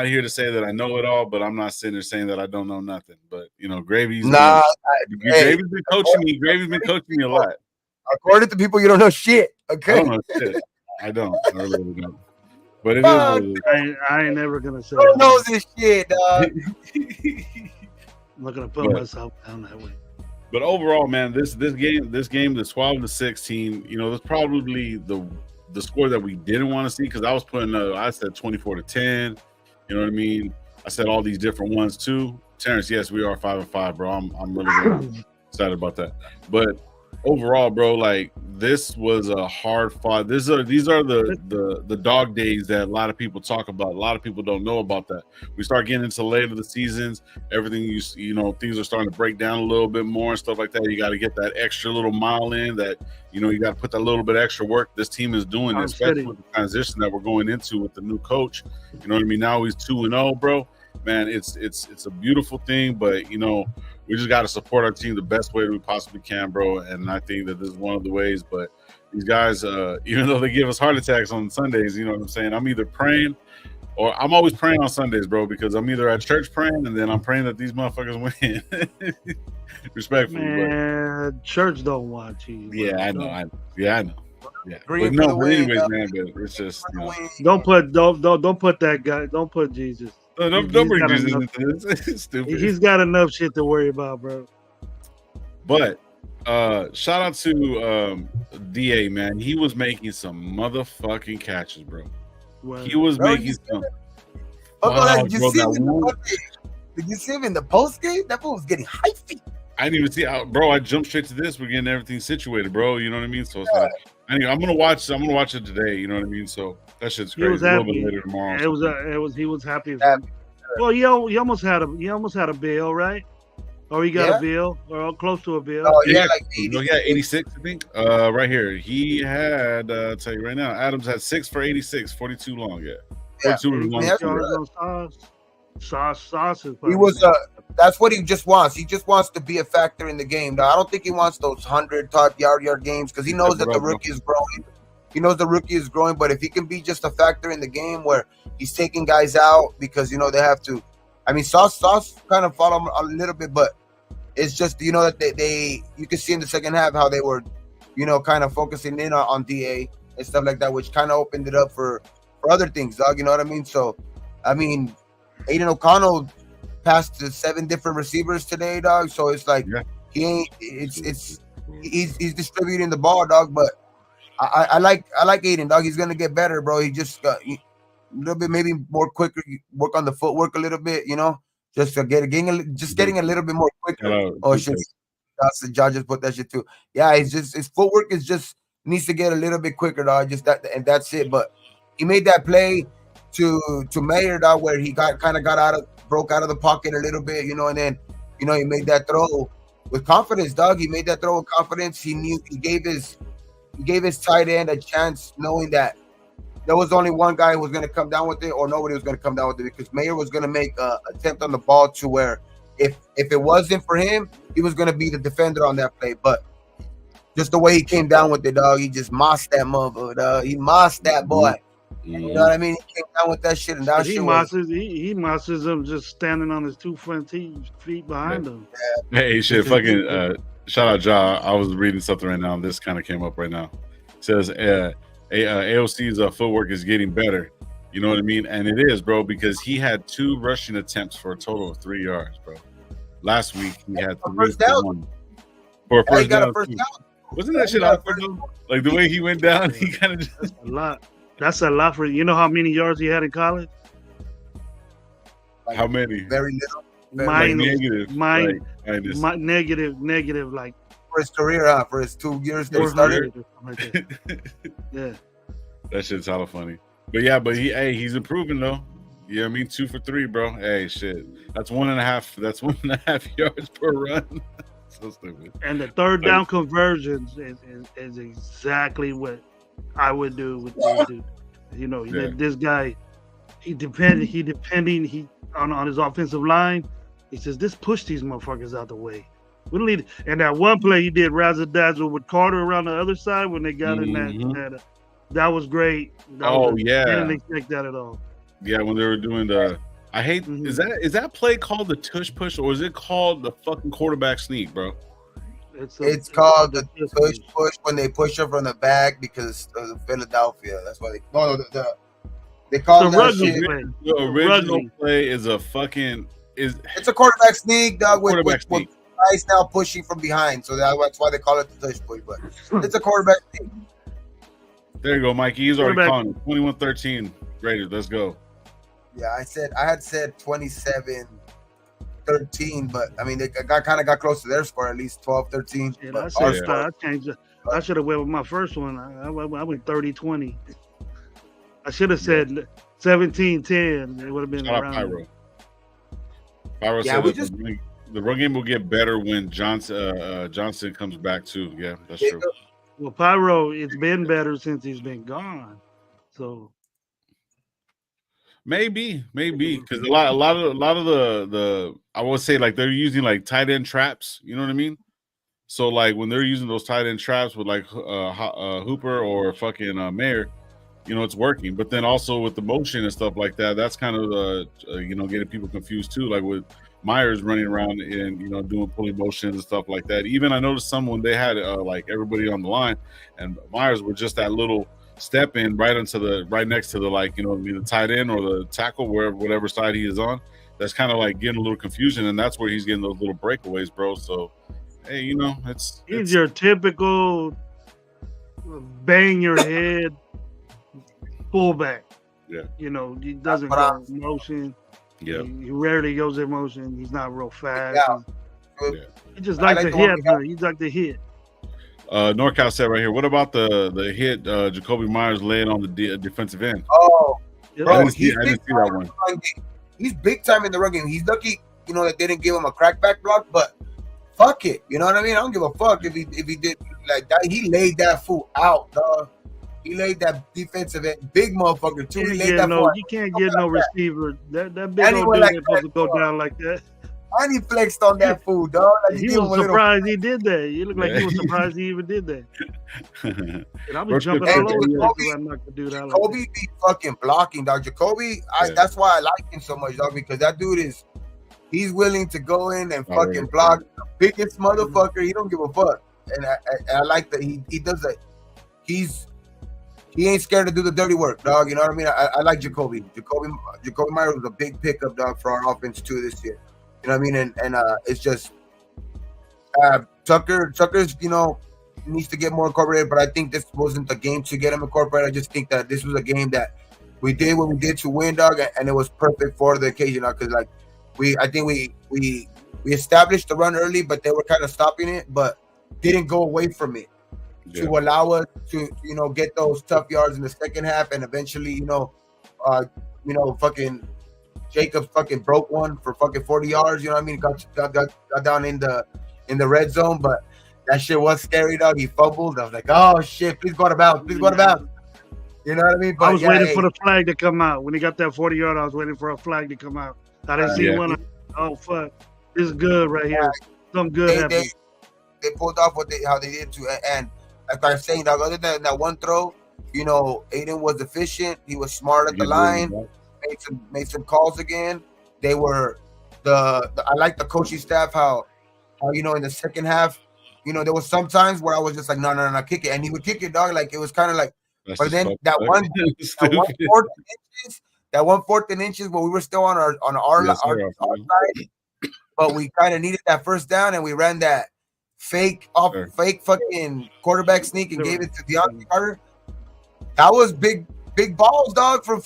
here to say that I know it all, but I'm not sitting there saying that I don't know nothing. But Gravy's Gravy's been coaching me. Gravy's been coaching me a lot. According to people, you don't know shit. Okay. I don't know shit. I really don't. But it is. I ain't never gonna say. Who knows this shit, dog? I'm not gonna put myself down that way. But overall, man, this game, the 12-16, that's probably the score that we didn't want to see, because I was I said 24-10. You know what I mean? I said all these different ones too. Terrence, yes, we are 5-5, bro. I'm really excited about that. But overall, bro, like, this was a hard fought. These are the dog days that a lot of people talk about. A lot of people don't know about that. We start getting into later the seasons, everything things are starting to break down a little bit more and stuff like that. You got to get that extra little mile in, that you got to put that little bit extra work this team is doing, especially with the transition that we're going into with the new coach. You know what I mean? Now he's 2-0, bro. Man, it's a beautiful thing, but we just got to support our team the best way we possibly can, bro. And I think that this is one of the ways. But these guys, even though they give us heart attacks on Sundays, you know what I'm saying? I'm either praying, or I'm always praying on Sundays, bro, because I'm either at church praying, and then I'm praying that these motherfuckers win. Respectfully, man. Church don't watch you. Yeah, I know. I know. Yeah. But anyways, man. But it's just don't put that guy. Don't put Jesus. Don't bring Jesus into this. It's stupid. He's got enough shit to worry about, bro. But shout out to DA, man. He was making some motherfucking catches, bro. Well, he was making some. Did you see him in the post game? That fool was getting hypey. I didn't even see bro. I jumped straight to this. We're getting everything situated, bro. You know what I mean? So it's like, anyway, I'm gonna watch it today. You know what I mean? So that shit's crazy. He was happy. A little bit later tomorrow. He was happy. Well, he almost had a bill, right? Or he got a bill, or close to a bill. Oh, yeah, like 86, I think. Right here, he had. I'll tell you right now, Adams had 6 for 86, 42 long. 42 long. Sauce is. He was. That's what he just wants. He just wants to be a factor in the game. Now, I don't think he wants those 100 top yard games, because he knows that the rookie is growing. He knows the rookie is growing, but if he can be just a factor in the game where he's taking guys out because they have to. I mean, Sauce kind of followed a little bit, but it's just that they you can see in the second half how they were, kind of focusing in on DA and stuff like that, which kind of opened it up for other things, dog. You know what I mean? So, I mean, Aiden O'Connell passed to 7 different receivers today, dog. So it's like he ain't. He's distributing the ball, dog. But I like Aiden, dog. He's gonna get better, bro. He just got a little bit maybe more quicker. Work on the footwork a little bit, just to getting a little bit more quicker. Oh shit! The judge just put that shit too. Yeah, his footwork is just needs to get a little bit quicker, dog. Just that, and that's it. But he made that play to Mayer, dog, where he broke out of the pocket a little bit, and then he made that throw with confidence, dog. He made that throw with confidence. He knew he gave his tight end a chance, knowing that there was only one guy who was going to come down with it, or nobody was going to come down with it, because Mayer was going to make an attempt on the ball to where if it wasn't for him, he was going to be the defender on that play. But just the way he came down with it, dog, he just mossed that motherfucker, dog. He mossed that boy. You know what I mean? He came down with that shit, and that shit he mosses him just standing on his 2 front feet behind him. Hey, shit, fucking shout out Ja. I was reading something right now, and this kind of came up right now. It says AOC's footwork is getting better. You know what I mean? And it is, bro, because he had 2 rushing attempts for a total of 3 yards, bro. Last week he had 3 first down. For a first down. Wasn't that shit awkward though? Like the way he went down, he kind of just a lot. That's a lot for you. Know how many yards he had in college? How many? Very little. Negative. Negative. Like for his career, for his 2 years that he started. Yeah. That shit's hella funny. But he's improving though. You know what I mean? 2 for 3, bro. Hey, shit. That's 1.5. That's 1.5 yards per run. So stupid. And the third down conversions is exactly what I would do with this dude. This guy, he depending on his offensive line. He says, "Just push these motherfuckers out the way." We don't need. And that one play he did razzle dazzle with Carter around the other side when they got in that was great. I didn't expect that at all. Yeah, when they were doing the, I hate is that play called the tush push, or is it called the fucking quarterback sneak, bro? It's called the tush push when they push him from the back because of Philadelphia. That's why they call that shit. The original play is a fucking it's a quarterback sneak, dog. With guys now pushing from behind, so that's why they call it the tush push. But it's a quarterback sneak. There you go, Mikey. He's already calling 21-13 Raiders. Let's go. Yeah, I had said 27-13, but I mean they kind of got close to their score, at least 12-13. Yeah, I changed it. I should have went with my first one. I went 30-20. I should have said 17-10. It would have been Shout around. Pyro. Pyro said the run game will get better when Johnson comes back too. Yeah, that's true. Well, Pyro, it's been better since he's been gone. So maybe because a lot of the I would say like they're using like tight end traps. You know what I mean? So like when they're using those tight end traps with like Hooper or fucking Mayer, it's working. But then also with the motion and stuff like that, that's kind of getting people confused too. Like with Myers running around and doing pulling motions and stuff like that. Even I noticed some when they had like everybody on the line, and Myers were just that little step in right next to the the tight end or the tackle, whatever side he is on. That's kind of like getting a little confusion, and that's where he's getting those little breakaways, bro. So hey, it's your typical bang your head fullback. Yeah, he doesn't go motion. Yeah, he rarely goes in motion. He's not real fast. Yeah. He just likes to hit. He's like to hit. NorCal said right here, what about the hit Jacoby Myers laying on the defensive end? Oh, bro, I didn't see that one. He's big time in the run game. He's lucky, that they didn't give him a crackback block, but fuck it. You know what I mean? I don't give a fuck if he did like that. He laid that fool out, dog. He laid that defensive end, big motherfucker too. He laid that. You can't get no receiver. That big old dude ain't supposed to go down like that. And he flexed on that food, dog. Like he was surprised he did that. He looked like he was surprised he even did that. And I'll be jumping all over the place I'm not gonna do that. Jacoby be fucking blocking, dog. Jacoby, that's why I like him so much, dog, because that dude he's willing to go in and fucking block the biggest motherfucker. He don't give a fuck. And I like that he does that. He ain't scared to do the dirty work, dog. You know what I mean? I like Jacoby. Jacoby Myers was a big pickup, dog, for our offense too this year. You know what I mean? And it's just Tucker's, you know, needs to get more incorporated. But I think this wasn't the game to get him incorporated. I just think that this was a game that we did what we did to win, dog, and it was perfect for the occasion, dog. Because like I think we established the run early, but they were kind of stopping it, but didn't go away from it. To allow us to, you know, get those tough yards in the second half, and eventually, you know, fucking Jacobs fucking broke one for fucking 40 yards. You know what I mean? Got down in the red zone, but that shit was scary, dog. He fumbled. I was like, oh shit, please go out of bounds. Please go out of bounds. You know what I mean? But I was waiting for the flag to come out. When he got that 40-yard, I was waiting for a flag to come out. I didn't see one. Oh fuck, this is good right here. Something good happened. They pulled off how they did to, and like I was saying, dog, other than that one throw, you know, Aiden was efficient. He was smart at the line. Made some calls again. They were I like the coaching staff how you know, in the second half, you know, there was some times where I was just like, no, kick it, and he would kick it, dog. Like it was kind of like, but then that one 4th and inches where we were still on our side, but we kind of needed that first down, and we ran that fake fucking quarterback sneak and gave it to Deontay Carter. That was big balls, dog, from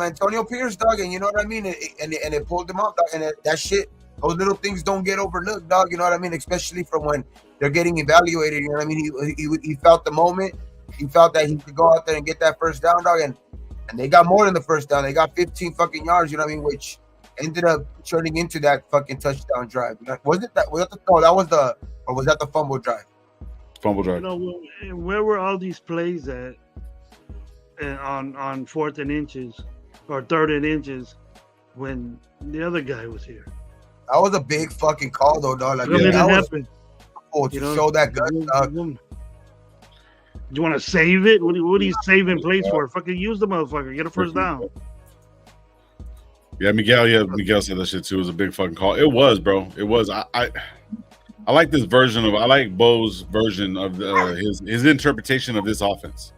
Antonio Pierce, dog, and you know what I mean. And it pulled them out, dog. And that shit, those little things don't get overlooked, dog. You know what I mean? Especially from when they're getting evaluated. You know what I mean? He felt the moment. He felt that he could go out there and get that first down, dog. And they got more than the first down. They got 15 fucking yards. You know what I mean? Which ended up turning into that fucking touchdown drive. Was that the fumble drive? Fumble drive. You know, where were all these plays at on 4th and inches or 3rd and inches when the other guy was here? That was a big fucking call, though, dog. Like, that happened. To show that gun, dog. You want to save it? What are you saving plays for? Fucking use the motherfucker. Get a first down. Yeah, Miguel said that shit too. It was a big fucking call. It was, bro. It was. I like this version of. I like Bo's version of his interpretation of this offense.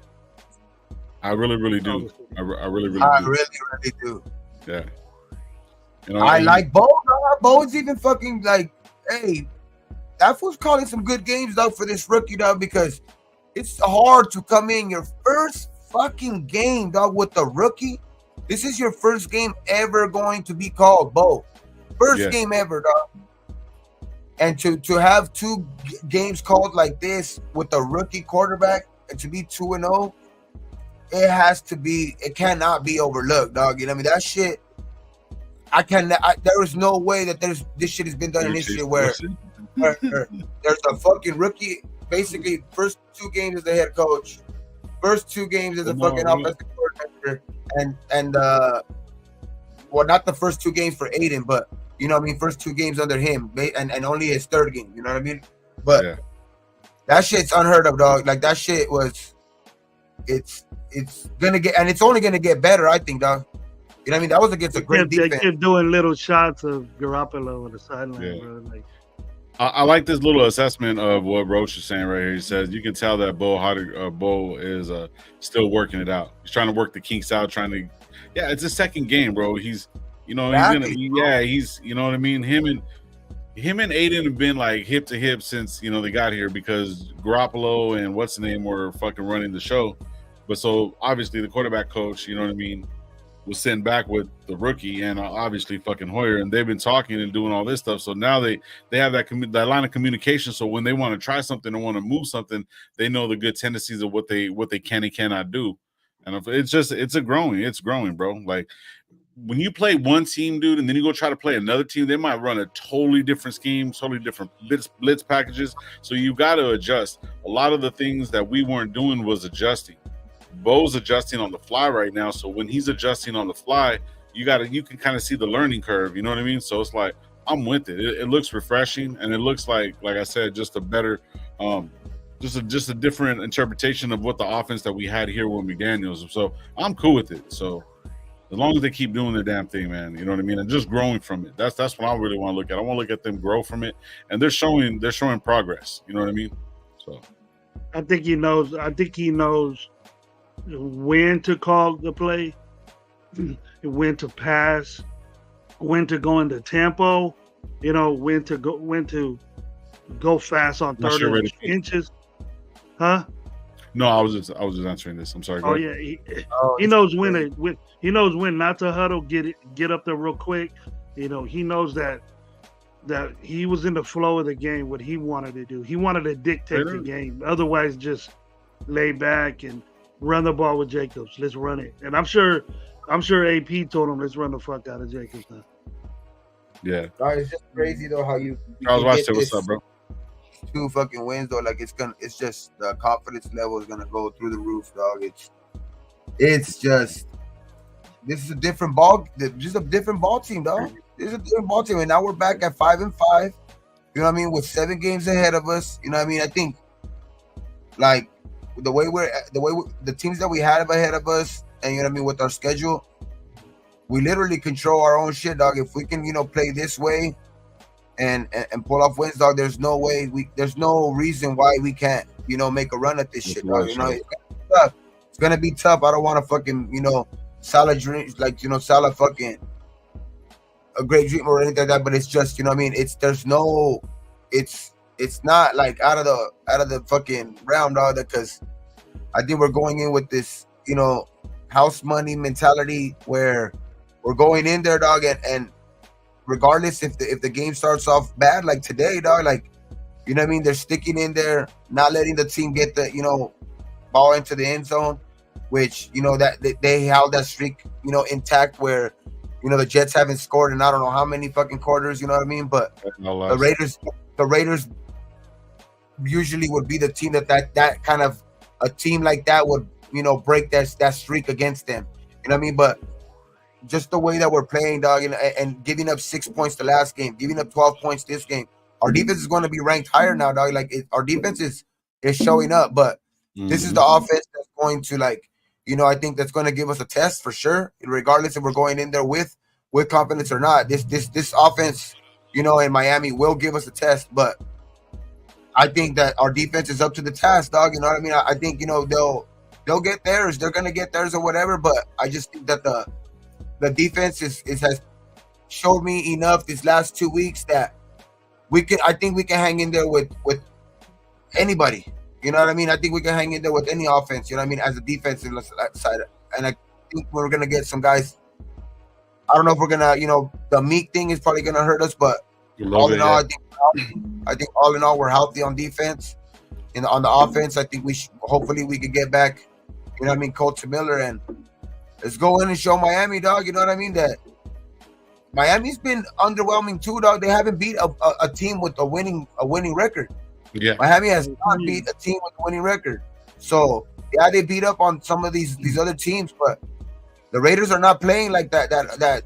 I really do. I really do. Yeah. You know, I like Bo. Bo's even fucking like, hey, that fool's calling some good games, dog, for this rookie, dog, because it's hard to come in your first fucking game, dog, with the rookie. This is your first game ever going to be called, Bo. First game ever, dog. And to have 2 games called like this with a rookie quarterback and to be 2-0, it cannot be overlooked, dog. You know what I mean? That shit, there is no way that this shit has been done in history where there's a fucking rookie, basically first 2 games as the head coach, first 2 games as a fucking offensive coordinator, and well, not the first 2 games for Aiden, but you know what I mean, first 2 games under him, and only his 3rd game, you know what I mean? But that shit's unheard of, dog. Like that shit was, it's gonna get, and it's only gonna get better, I think, dog. You know what I mean? That was against a great defense. They kept doing little shots of Garoppolo on the sideline, bro. Like, I like this little assessment of what Roach is saying right here. He says you can tell that Bo is still working it out. He's trying to work the kinks out, it's a second game, bro. He's you know what I mean. Him and Aiden have been like hip to hip since they got here because Garoppolo and what's the name were fucking running the show. But so obviously the quarterback coach, you know what I mean, was sitting back with the rookie and obviously fucking Hoyer, and they've been talking and doing all this stuff. So now they have that line of communication. So when they want to try something or want to move something, they know the good tendencies of what they can and cannot do. And it's growing, bro. Like when you play one team, dude, and then you go try to play another team, they might run a totally different scheme, totally different blitz packages. So you got to adjust. A lot of the things that we weren't doing was adjusting. Bo's adjusting on the fly right now. So when he's adjusting on the fly, you can kind of see the learning curve. You know what I mean? So it's like I'm with it. It looks refreshing, and it looks like I said, just a better, just a different interpretation of what the offense that we had here with McDaniels. So I'm cool with it. So as long as they keep doing their damn thing, man, you know what I mean, and just growing from it. That's what I really want to look at. I want to look at them grow from it, and they're showing progress. You know what I mean? So I think he knows when to call the play, when to pass, when to go into tempo, when to go fast on 30 inches. Huh? No, I was just answering this. I'm sorry. Oh yeah, he knows he knows when not to huddle, get up there real quick. He knows that he was in the flow of the game, what he wanted to do. He wanted to dictate the game. Otherwise, just lay back and run the ball with Jacobs. Let's run it. And I'm sure AP told him, let's run the fuck out of Jacobs now. Yeah. It's just crazy though how you Charles Watson, what's up, bro? 2 fucking wins though. Like it's just the confidence level is gonna go through the roof, dog. It's just this is a different ball team, dog. This is a different ball team, and now we're back at 5-5. You know what I mean? With 7 games ahead of us. You know what I mean? I think like the teams that we had ahead of us, and you know what I mean, with our schedule, we literally control our own shit, dog. If we can, play this way and pull off wins, dog, there's no reason why we can't, make a run at this shit, dog. It's gonna be tough. I don't want to fucking, Salah dreams, like, Salah fucking a great dream or anything like that. But it's just, you know what I mean? It's not like out of the fucking realm, dog. Because I think we're going in with this, house money mentality where we're going in there, dog, and regardless if the game starts off bad, like today, dog, like, you know what I mean, they're sticking in there, not letting the team get the ball into the end zone, which that they held that streak intact where the Jets haven't scored in I don't know how many fucking quarters, you know what I mean, but the Raiders usually would be the team that kind of a team like that would break that streak against them, you know what I mean. But just the way that we're playing, dog, and giving up 6 points the last game, giving up 12 points this game, our defense is going to be ranked higher now, dog. Like our defense is showing up, but this is the offense that's going to, like, I think that's going to give us a test for sure, regardless if we're going in there with confidence or not. This offense, in Miami will give us a test, but I think that our defense is up to the task, dog. You know what I mean? I think they'll get theirs. They're gonna get theirs or whatever. But I just think that the defense has showed me enough these last 2 weeks that I think we can hang in there with anybody. You know what I mean? I think we can hang in there with any offense. You know what I mean? As a defensive side, and I think we're gonna get some guys. I don't know if we're gonna, the Meek thing is probably gonna hurt us, but all in all, I think all in all we're healthy on defense. And on the offense, I think hopefully we could get back. You know what I mean? Coach Miller, and let's go in and show Miami, dog. You know what I mean? That Miami's been underwhelming too, dog. They haven't beat a team with a winning record. Yeah, Miami has not beat a team with a winning record. So yeah, they beat up on some of these other teams, but the Raiders are not playing like that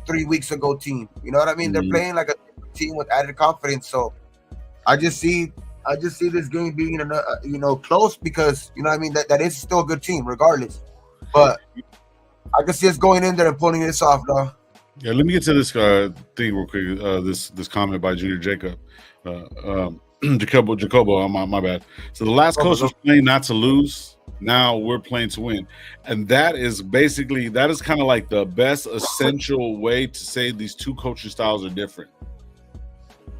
3 weeks ago team. You know what I mean? They're playing like a team with added confidence. So I just see this game being close because you know what I mean, that is still a good team regardless. But I can see us going in there and pulling this off, dog. Yeah, let me get to this thing real quick. This comment by Junior Jacob. Jacobo, my bad. So the last coach was playing not to lose. Now we're playing to win. And that is kind of like the best essential way to say these two coaching styles are different.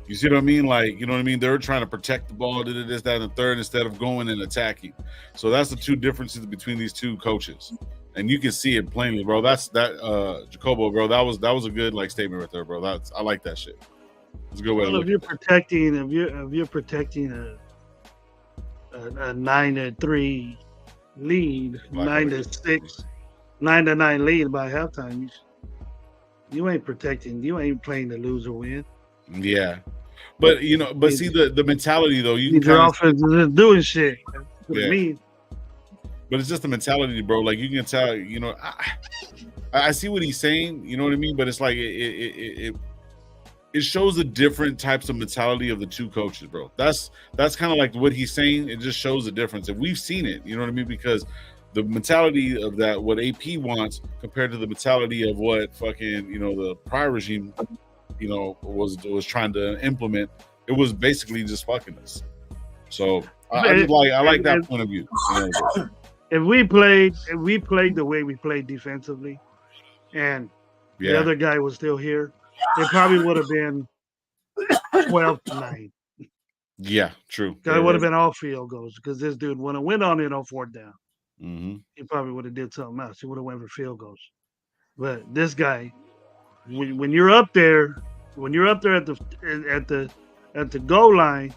You see what I mean? Like, you know what I mean? They're trying to protect the ball, this, that, and the third, instead of going and attacking. So that's the two differences between these two coaches. And you can see it plainly, bro. Jacobo, bro, that was a good statement right there, bro. I like that shit. It's a good way to look at it. If you're protecting a 9-3 lead, 9-6, 9-9 lead by halftime, you ain't protecting. You ain't playing to lose or win. Yeah, but see the mentality though. Your offense is doing shit. That's what I mean. But it's just the mentality, bro. Like you can tell, I see what he's saying. You know what I mean? But it's like it shows the different types of mentality of the two coaches, bro. That's kind of like what he's saying. It just shows the difference, and we've seen it. You know what I mean? Because the mentality of that, what AP wants, compared to the mentality of what fucking the prior regime, was trying to implement. It was basically just fucking us. So I like that point of view. If we played the way we played defensively, and the other guy was still here, it probably would have been 12-9. Yeah, true. It would have been all field goals because this dude would have went on it on 4th down. Mm-hmm. He probably would have did something else. He would have went for field goals. But this guy, when you're up there at the goal line,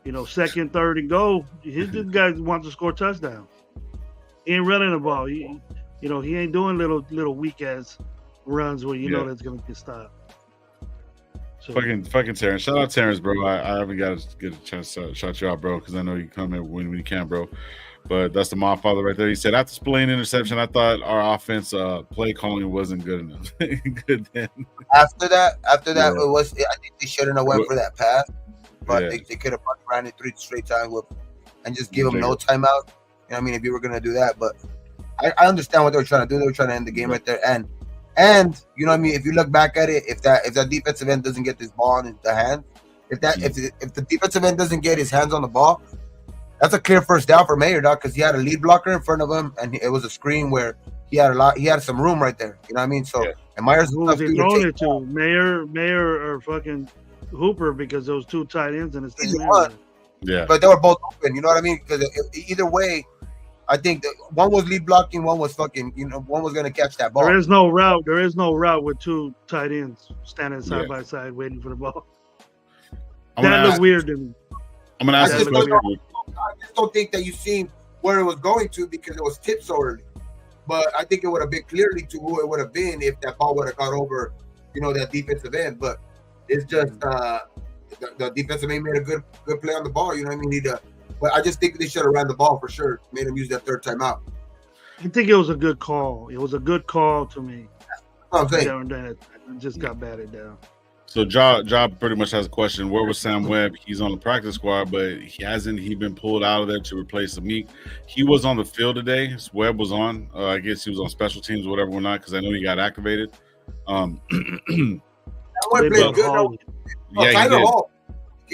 2nd, 3rd, and goal, this guy wants to score touchdowns. He ain't running the ball. He ain't doing little weak ass runs where that's gonna get stopped. So, fucking Terrence. Shout out Terrence, bro. I haven't got to get a chance to shout you out, bro, because I know you come in when you can, bro. But that's the mob father right there. He said, after Spillane interception, I thought our offense play calling wasn't good enough. Good then. After that, it was. I think they shouldn't have went for that pass, but they could have ran it 3 straight times and just give them no timeout. You know what I mean? If you were gonna do that, but I understand what they were trying to do. They were trying to end the game right there, and you know what I mean. If you look back at it, if that defensive end doesn't get this ball in the hand, if the defensive end doesn't get his hands on the ball, that's a clear first down for Mayer, dog, because he had a lead blocker in front of him, and it was a screen where he had some room right there. You know what I mean? So and Myers who was he throwing it to? Mayer or fucking Hooper, because those two tight ends in the same area. Yeah, but they were both open. You know what I mean? Because either way, I think one was lead blocking, one was fucking. One was gonna catch that ball. There is no route with two tight ends standing side by side waiting for the ball. That looked weird to me. I'm gonna ask this question. I just don't think that you seen where it was going to because it was tipped so early. But I think it would have been clearly to who it would have been if that ball would have got over, that defensive end. But it's just the defensive end made a good play on the ball. You know what I mean? But I just think they should have ran the ball for sure. Made him use that 3rd timeout. I think it was a good call. It was a good call to me. I'm saying. It just got batted down. So Ja pretty much has a question. Where was Sam Webb? He's on the practice squad, but he been pulled out of there to replace Amik. He was on the field today. Webb was on. I guess he was on special teams or whatever, not because I know he got activated. That one played good.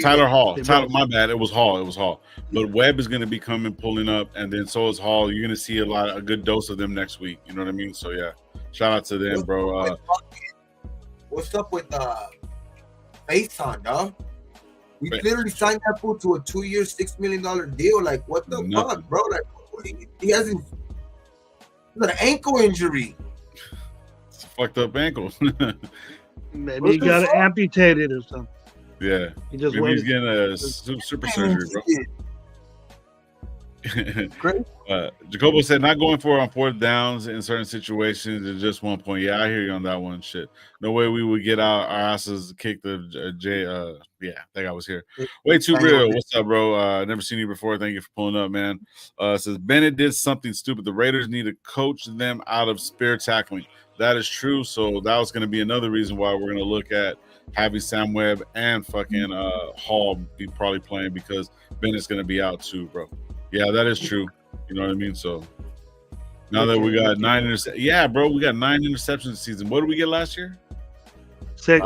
Tyler Hall. My bad. It was Hall. But Webb is going to be pulling up, and then so is Hall. You're going to see a good dose of them next week. You know what I mean? So yeah, shout out to them, bro. What's up with Faison, dog? We literally signed that fool to a 2-year, $6 million deal. Like, what the fuck, bro? Like, he hasn't. He's got an ankle injury. It's a fucked up ankle. Maybe he got it amputated or something. Yeah. Maybe he's getting a super surgery, bro. Jacobo said not going for it on 4th downs in certain situations is just 1 point. Yeah, I hear you on that one. Shit, no way we would get our asses kicked. That guy was here. Way too real. What's up, bro? Never seen you before. Thank you for pulling up, man. Says Bennett did something stupid. The Raiders need to coach them out of spare tackling. That is true. So that was going to be another reason why we're going to look at having Sam Webb and fucking Hall be probably playing because Bennett's going to be out too, bro. Yeah, that is true. You know what I mean? So now that we got 9 interceptions. Yeah, bro, we got 9 interceptions this season. What did we get last year? 6.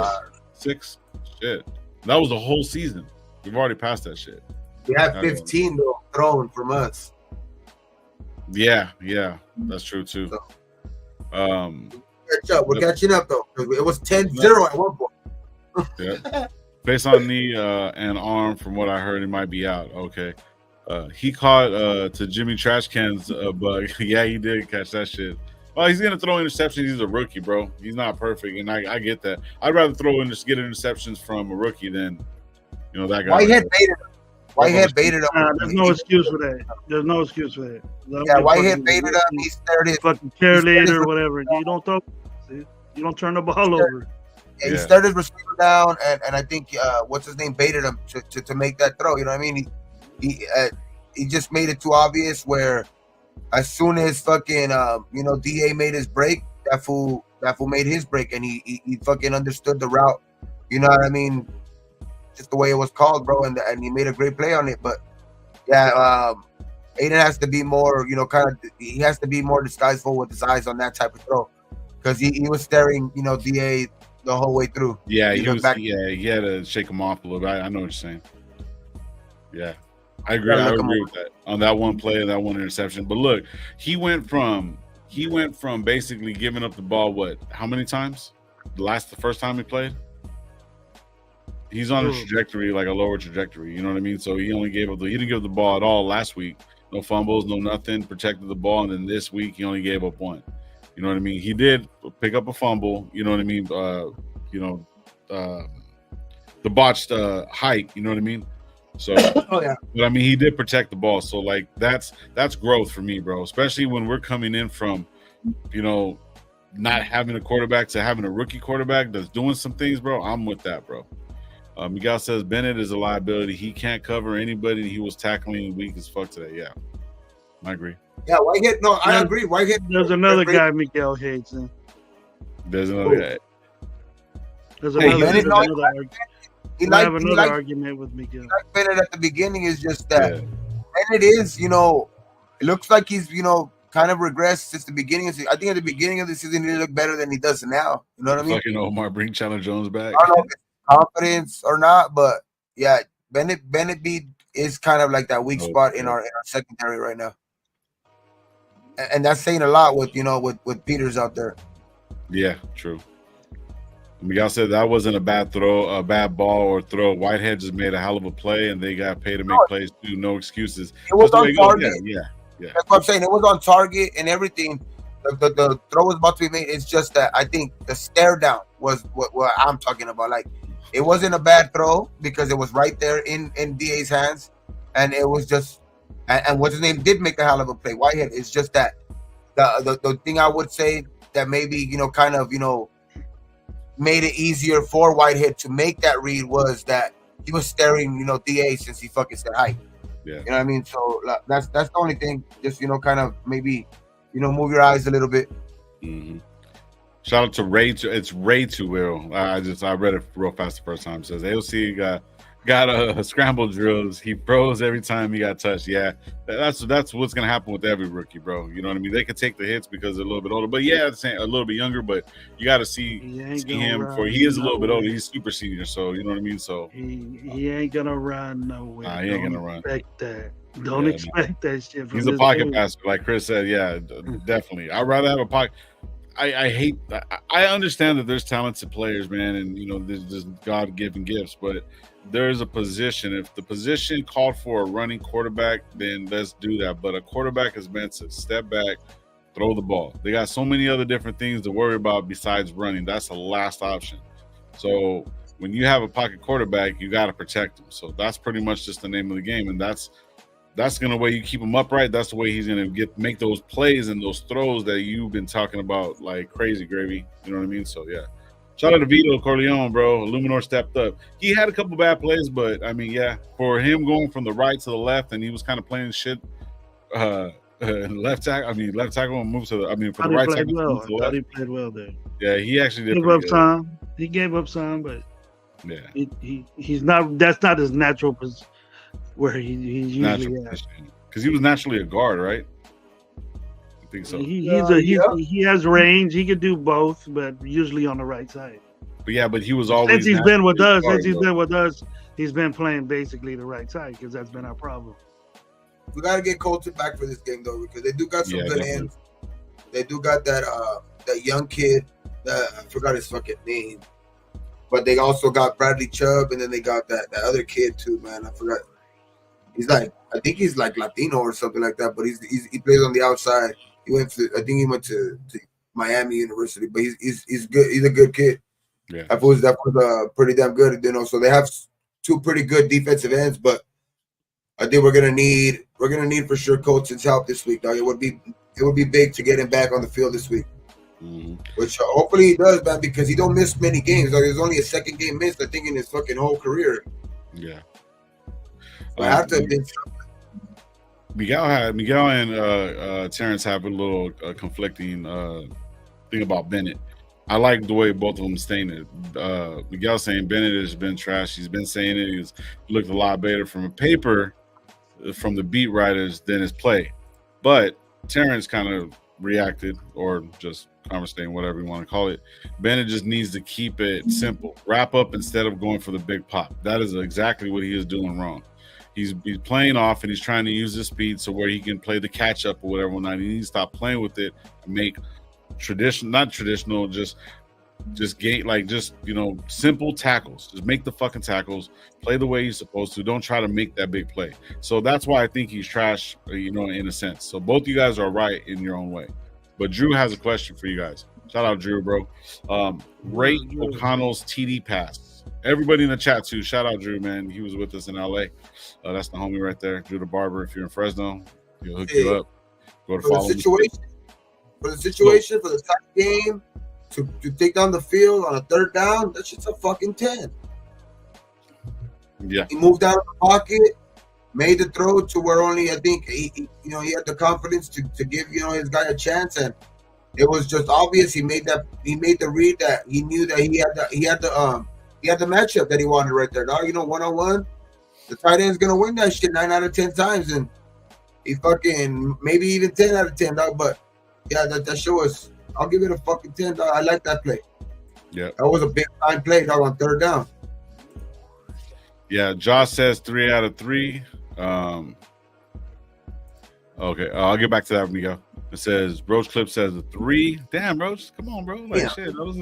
6? Shit. That was the whole season. We've already passed that shit. We had 15 though thrown from us. Yeah, that's true too. We're catching up though. It was 10-0 at one point. Yeah. Face on knee and arm, from what I heard, he might be out. Okay. He caught to Jimmy Trash Can's bug. Yeah, he did catch that shit. Well, he's gonna throw interceptions. He's a rookie, bro. He's not perfect, and I get that. I'd rather get interceptions from a rookie than that guy. Whitehead baited him. There's no excuse for that. There's no excuse for that. Yeah, Whitehead baited him. He started fucking cheerleader or whatever. You don't throw. You don't turn the ball over. Yeah, he started receiver down, and I think what's his name baited him to make that throw. You know what I mean? He just made it too obvious. Where as soon as fucking DA made his break, that fool made his break, and he fucking understood the route. You know what I mean? Just the way it was called, bro, and he made a great play on it. But yeah, Aiden has to be more, he has to be more disguiseful with his eyes on that type of throw, because he was staring, DA the whole way through. Yeah, he had to shake him off a little bit. I know what you're saying. Yeah, I agree. I agree with that on that one play and that one interception. But look, he went from basically giving up the ball. How many times? The first time he played. He's on a trajectory, like a lower trajectory. You know what I mean? So he only he didn't give the ball at all last week. No fumbles, no nothing. Protected the ball, and then this week he only gave up one. You know what I mean? He did pick up a fumble. You know what I mean? The botched hike. You know what I mean? So, but I mean, he did protect the ball. So, like, that's growth for me, bro. Especially when we're coming in from, not having a quarterback to having a rookie quarterback that's doing some things, bro. I'm with that, bro. Miguel says Bennett is a liability. He can't cover anybody. He was tackling weak as fuck today. Yeah, I agree. Yeah, Whitehead. No, I agree. Whitehead. There's another guy Miguel hates. There's another guy. There's another argument with Miguel. Like Bennett at the beginning is just that Bennett is, it looks like he's, kind of regressed since the beginning. I think at the beginning of the season he looked better than he does now. You know what I mean? Fucking Omar, bring Chandler Jones back. I don't know if it's confidence or not, but yeah, Bennett is kind of like that weak spot in our secondary right now, and that's saying a lot with with Peters out there. Yeah, true. Miguel said that wasn't a bad throw, a bad ball or throw. Whitehead just made a hell of a play, and they got paid to make plays too. No excuses. It was on target. Yeah. That's what I'm saying. It was on target and everything. The throw was about to be made. It's just that I think the stare down was what I'm talking about. Like, it wasn't a bad throw because it was right there in DA's hands, and it was just and what's his name did make a hell of a play. Whitehead. It's just that the thing I would say that maybe made it easier for Whitehead to make that read was that he was staring DA since he fucking said hi. Yeah. You know what I mean? So that's the only thing. Just kind of maybe move your eyes a little bit. Mm-hmm. Shout out to Ray. It's Ray Too Will. I read it real fast the first time. It says AOC got a scramble drills. He froze every time he got touched. Yeah, that's what's gonna happen with every rookie, bro. You know what I mean? They can take the hits because they're a little bit older, but a little bit younger. But you got to see him before he is a little bit older. He's super senior, so you know what I mean. So he ain't gonna run nowhere. He ain't gonna run. Expect that. Don't expect that shit. He's a pocket passer, like Chris said. Yeah, definitely. I'd rather have a pocket. I understand that there's talented players, man, and there's just God-given gifts, but there is a position. If the position called for a running quarterback, then let's do that. But a quarterback is meant to step back, throw the ball. They got so many other different things to worry about besides running. That's the last option. So when you have a pocket quarterback, you got to protect him. So that's pretty much just the name of the game, and that's gonna way you keep him upright. That's the way he's gonna make those plays and those throws that you've been talking about like crazy, Gravy. You know what I mean? So yeah. Shout out to Vito Corleone, bro. Illuminor stepped up. He had a couple bad plays, but I mean, for him going from the right to the left, and he was kind of playing shit. Left tackle and moved to the right tackle. Well. I thought he played well there. Yeah, he actually did. He gave up some, but yeah, he's not. That's not his natural position where he's usually at. Because he was naturally a guard, right? I think so. He has range. He could do both, but usually on the right side. But he was always. Since he's been with us, he's been playing basically the right side because that's been our problem. We gotta get Colton back for this game though, because they do got some good hands. They do got that young kid that I forgot his fucking name, but they also got Bradley Chubb, and then they got that other kid too, man. I forgot. I think he's like Latino or something like that, but he plays on the outside. He went to Miami University, but he's good. He's a good kid. Yeah, that was pretty damn good. So they have two pretty good defensive ends, but I think we're gonna need for sure Colton's help this week, dog. It would be big to get him back on the field this week, which hopefully he does, man, because he don't miss many games. There's only a second game missed, I think, in his fucking whole career. Yeah. I have to admit, Miguel and Terrence have a little conflicting thing about Bennett. I like the way both of them saying it. Miguel saying Bennett has been trash. He's been saying it. He's looked a lot better from a paper, from the beat writers than his play. But Terrence kind of reacted, or just conversating, whatever you want to call it. Bennett just needs to keep it simple. Wrap up instead of going for the big pop. That is exactly what he is doing wrong. He's playing off and he's trying to use his speed so where he can play the catch up or whatever. He needs to stop playing with it and make not traditional, just game, like just simple tackles. Just make the fucking tackles, play the way he's supposed to. Don't try to make that big play. So that's why I think he's trash, in a sense. So both you guys are right in your own way. But Drew has a question for you guys. Shout out Drew, bro. Rate O'Connell's TD pass. Everybody in the chat too. Shout out Drew, man. He was with us in LA. That's the homie right there, Drew the Barber. If you're in Fresno, he'll hook you up. Go to follow him. For the situation, for the type game, to take down the field on a third down, that shit's a fucking 10. Yeah. He moved out of the pocket, made the throw to where only I think he had the confidence to give his guy a chance, and it was just obvious he made the read that he knew that he had the matchup that he wanted right there. Dog, 1-on-1, the tight end's gonna win that shit 9 out of 10 times, and he fucking maybe even 10 out of 10, dog. But yeah, that shit was. I'll give it a fucking 10, dog. I like that play. Yeah, that was a big time play, dog, on third down. Yeah, Josh says 3 out of 3. Okay, I'll get back to that when we go. It says Roach Clip says a 3. Damn, Roach, come on, bro. Like shit, that was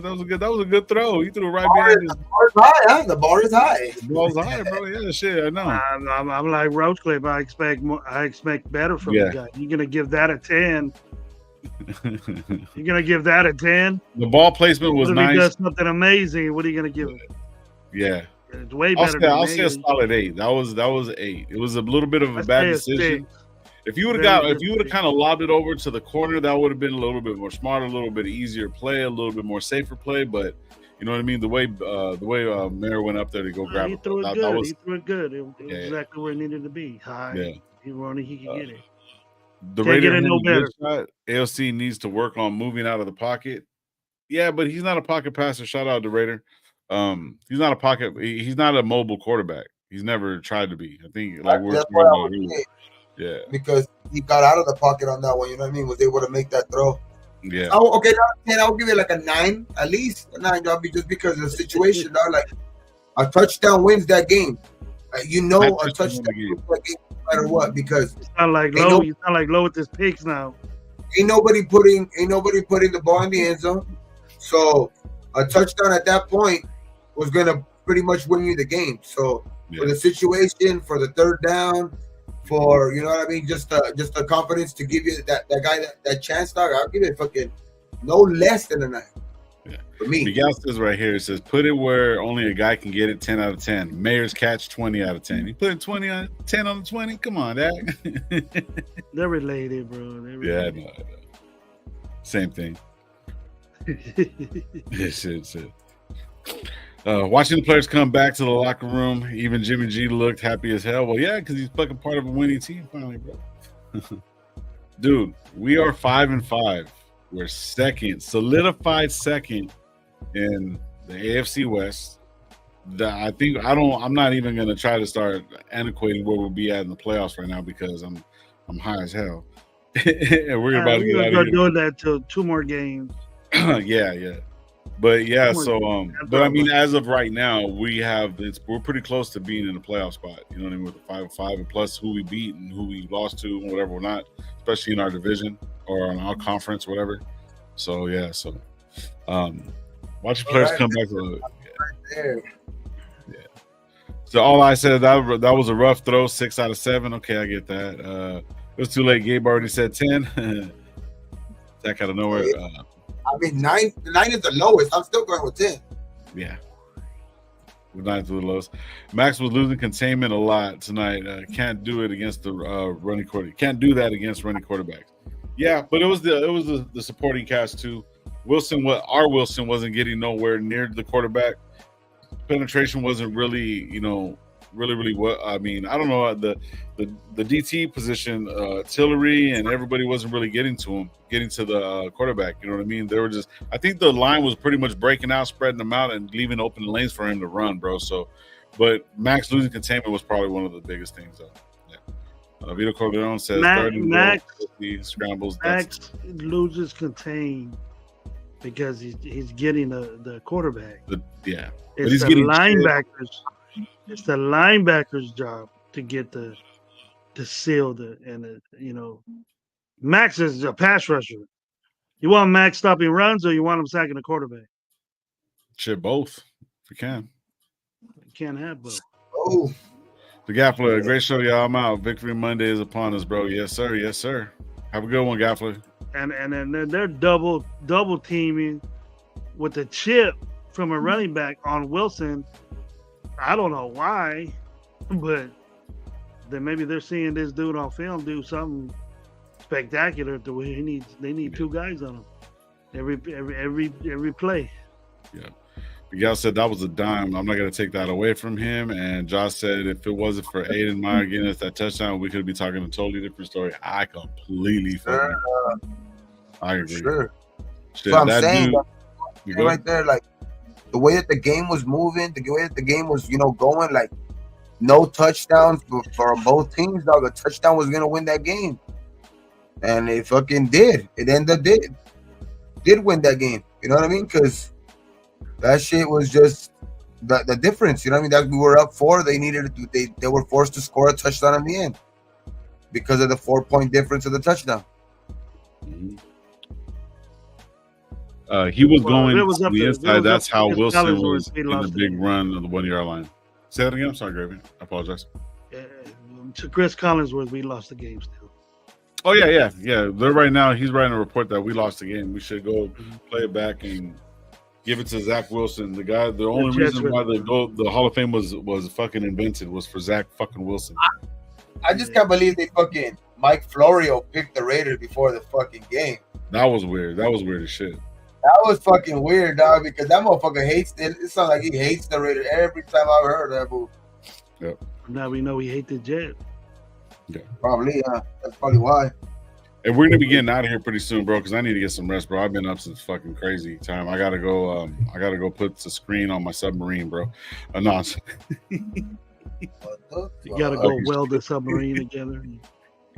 a good throw. He threw it right behind his. The bar is high, huh? The bar is high. The ball's high, bro. Yeah, shit, I know. I'm like Roach Clip. I expect better from the guy. You're gonna give that a 10. You're gonna give that a 10. The ball placement was nice. If he does something amazing, what are you gonna give it? Yeah. It's way better. I'll say a solid 8. That was 8. It was a little bit of a bad decision. If you would have kind of lobbed it over to the corner, that would have been a little bit more smart, a little bit easier play, a little bit more safer play. But you know what I mean? The way Mayer went up there to go grab it. He threw it good. It was exactly where it needed to be. High. Yeah. He could get it. The Raider no better. Shot. ALC needs to work on moving out of the pocket. Yeah, but he's not a pocket passer. Shout out to Raider. He's not a pocket. He's not a mobile quarterback. He's never tried to be. I think because he got out of the pocket on that one. You know what I mean? Was able to make that throw. Yeah. Okay, I'll give it like a 9 at least. A 9, just because of the situation. Like a touchdown wins that game. A touchdown wins that game no matter what, because it's not like low. He's not like low with his picks now. Ain't nobody putting the ball in the end zone. So a touchdown at that point was gonna pretty much win you the game. So for the situation, for the third down, for just the confidence to give you that guy that chance, dog, I'll give it fucking no less than a 9. Yeah. For me. Miguel says right here, it says put it where only a guy can get it, 10 out of 10. Mayer's catch 20 out of 10. He put 10 on the 20. Come on, Dad. They're related, bro. Yeah, no. Same thing. Shit. Watching the players come back to the locker room, even Jimmy G looked happy as hell. Well, yeah, because he's fucking part of a winning team finally, bro. Dude, we are 5-5. We're second, solidified second in the AFC West. I'm not even gonna try to start antiquating where we'll be at in the playoffs right now because I'm high as hell. And we're about to get out of here. Doing that till 2 more games. Yeah. But yeah, but I mean, as of right now, we're pretty close to being in the playoff spot. You know what I mean? With the 5-5, and plus who we beat and who we lost to, and whatever we're not, especially in our division or in our conference, whatever. So yeah, watch the players come back to it. Yeah. So all I said that was a rough throw, 6 out of 7. Okay, I get that. It was too late. Gabe already said 10. Attack out of nowhere. I mean, 9 is the lowest. I'm still going with 10. Yeah. 9 to the lowest. Max was losing containment a lot tonight. Can't do it against the running quarterback. Can't do that against running quarterbacks. Yeah, but it was the supporting cast too. Our Wilson wasn't getting nowhere near the quarterback. Penetration wasn't really, really what I mean. I don't know the DT position, Tillery and everybody wasn't really getting to the quarterback. You know what I mean? They were just. I think the line was pretty much breaking out, spreading them out, and leaving open lanes for him to run, bro. So, but Max losing containment was probably one of the biggest things, though. Yeah. Vito Corleone says Max scrambles. Max loses contain because he's getting the quarterback. It's the linebackers. It's the linebackers' job to get to seal Max is a pass rusher. You want Max stopping runs or you want him sacking the quarterback? Shit, both. If you can. You can't have both. Oh. The Gaffler, great show, y'all. I'm out. Victory Monday is upon us, bro. Yes, sir. Yes, sir. Have a good one, Gaffler. And then they're double teaming with the chip from a running back on Wilson. I don't know why, but then maybe they're seeing this dude on film do something spectacular to where they need two guys on him every play. Yeah. Miguel said that was a dime. I'm not going to take that away from him. And Josh said if it wasn't for Aiden Meyer getting us that touchdown, we could be talking a totally different story. I completely I agree. Sure. Shit, so I'm saying right there, like the way that the game was moving, the way that the game was, going, like no touchdowns for both teams, dog. A touchdown was gonna win that game. And it fucking did. It ended up did win that game. You know what I mean? Because that shit was just the difference. You know what I mean? That we were up 4. They needed to. They were forced to score a touchdown in the end because of the 4-point difference of the touchdown. Mm-hmm. He was going to the inside. That's how Wilson was in the big run of the 1-yard line. Say that again. I'm sorry, Gravy. I apologize. To Chris Collinsworth, we lost the game still. Oh yeah. They're right now. He's writing a report that we lost the game. We should go play it back and give it to Zach Wilson. The guy. The only reason why the Hall of Fame was fucking invented was for Zach fucking Wilson. I just can't believe they fucking Mike Florio picked the Raiders before the fucking game. That was weird. That was weird as shit. That was fucking weird, dog, because that motherfucker hates it. It sounds like he hates the Raiders every time I've heard that move. Yep. Now we know he hates the Jet. Yeah. Probably, that's probably why. And we're gonna be getting out of here pretty soon, bro, because I need to get some rest, bro. I've been up since fucking crazy time. I gotta go put the screen on my submarine, bro. No. You gotta go weld the submarine together.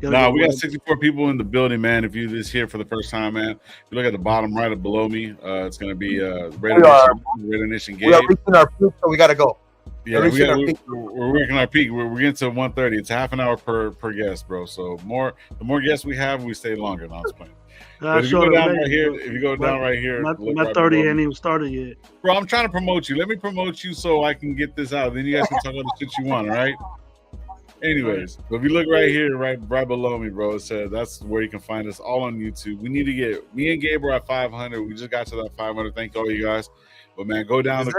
Nah, we got 64 people in the building, man. If you're just here for the first time, man, if you look at the bottom right of below me, it's going to be Raider Nation Game. We are reaching our peak, so we got to go. Yeah, we're working our peak. We're getting to 1:30. It's half an hour per guest, bro. So the more guests we have, we stay longer. No, I'm just playing. But if you go down right here, my 30 ain't even started yet. Bro, I'm trying to promote you. Let me promote you so I can get this out. Then you guys can talk about the shit you want, all right? Anyways, but if you look right here, right below me, bro, it says that's where you can find us all on YouTube. We need to get me and Gabe are at 500. We just got to that 500. Thank all you guys. But man, go down to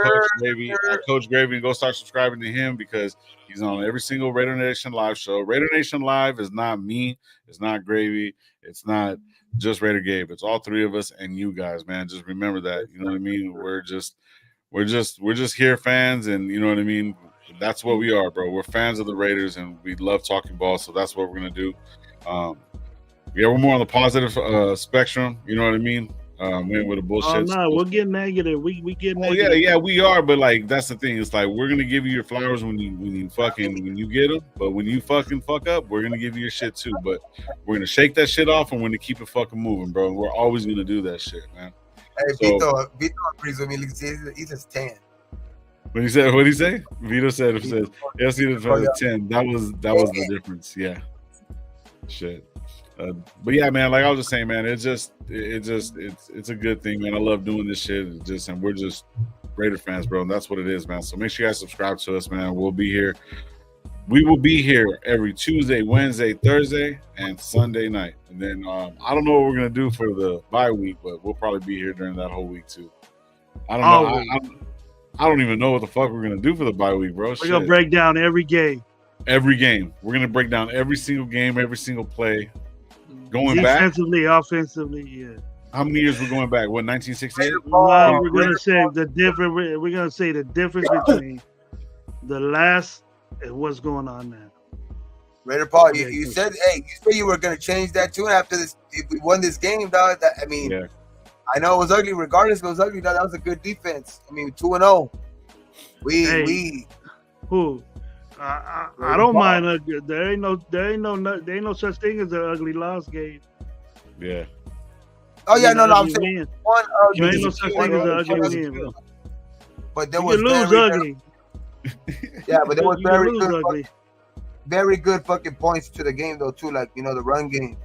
Coach Gravy, and go start subscribing to him because he's on every single Raider Nation Live show. Raider Nation Live is not me, it's not Gravy, it's not just Raider Gabe. It's all three of us and you guys, man. Just remember that. You know what I mean? We're just here fans, and you know what I mean. That's what we are, bro. We're fans of the Raiders, and we love talking ball, so that's what we're gonna do. We're more on the positive spectrum. You know what I mean? With the bullshit. Oh no, we'll get negative. We get negative. Oh yeah, we are. But like, that's the thing. It's like we're gonna give you your flowers when you get them. But when you fucking fuck up, we're gonna give you your shit too. But we're gonna shake that shit off, and we're gonna keep it fucking moving, bro. And we're always gonna do that shit, man. Hey, Vito agrees with me. He says 10. What did he say? Vito said it says the 10. That was the difference. Yeah. Shit. But yeah, man, like I was just saying, man, it's a good thing, man. I love doing this shit. And we're just Raider fans, bro. And that's what it is, man. So make sure you guys subscribe to us, man. We'll be here. We will be here every Tuesday, Wednesday, Thursday, and Sunday night. And then I don't know what we're gonna do for the bye week, but we'll probably be here during that whole week too. I don't know. I don't even know what the fuck we're gonna do for the bye week, bro. We're gonna break down every game. Every game. We're gonna break down every single game, every single play. Going defensively, offensively, yeah. How many years we're going back? What, 1968? We're gonna say the difference. We're gonna say the difference between the last Hey, what's going on now? Raider Paul, you said, you were gonna change that tune after this. If we won this game, dog. I mean, I know it was ugly. Regardless, it was ugly. Dog, that was a good defense. I mean, 2-0. Who? I don't mind. There ain't no such thing as an ugly loss game. Yeah. Oh yeah, no, I'm saying one ugly. There ain't no such thing as an ugly win, bro. But there you was lose ugly. Yeah, but there was very good fucking points to the game though too. Like, you know, the run game.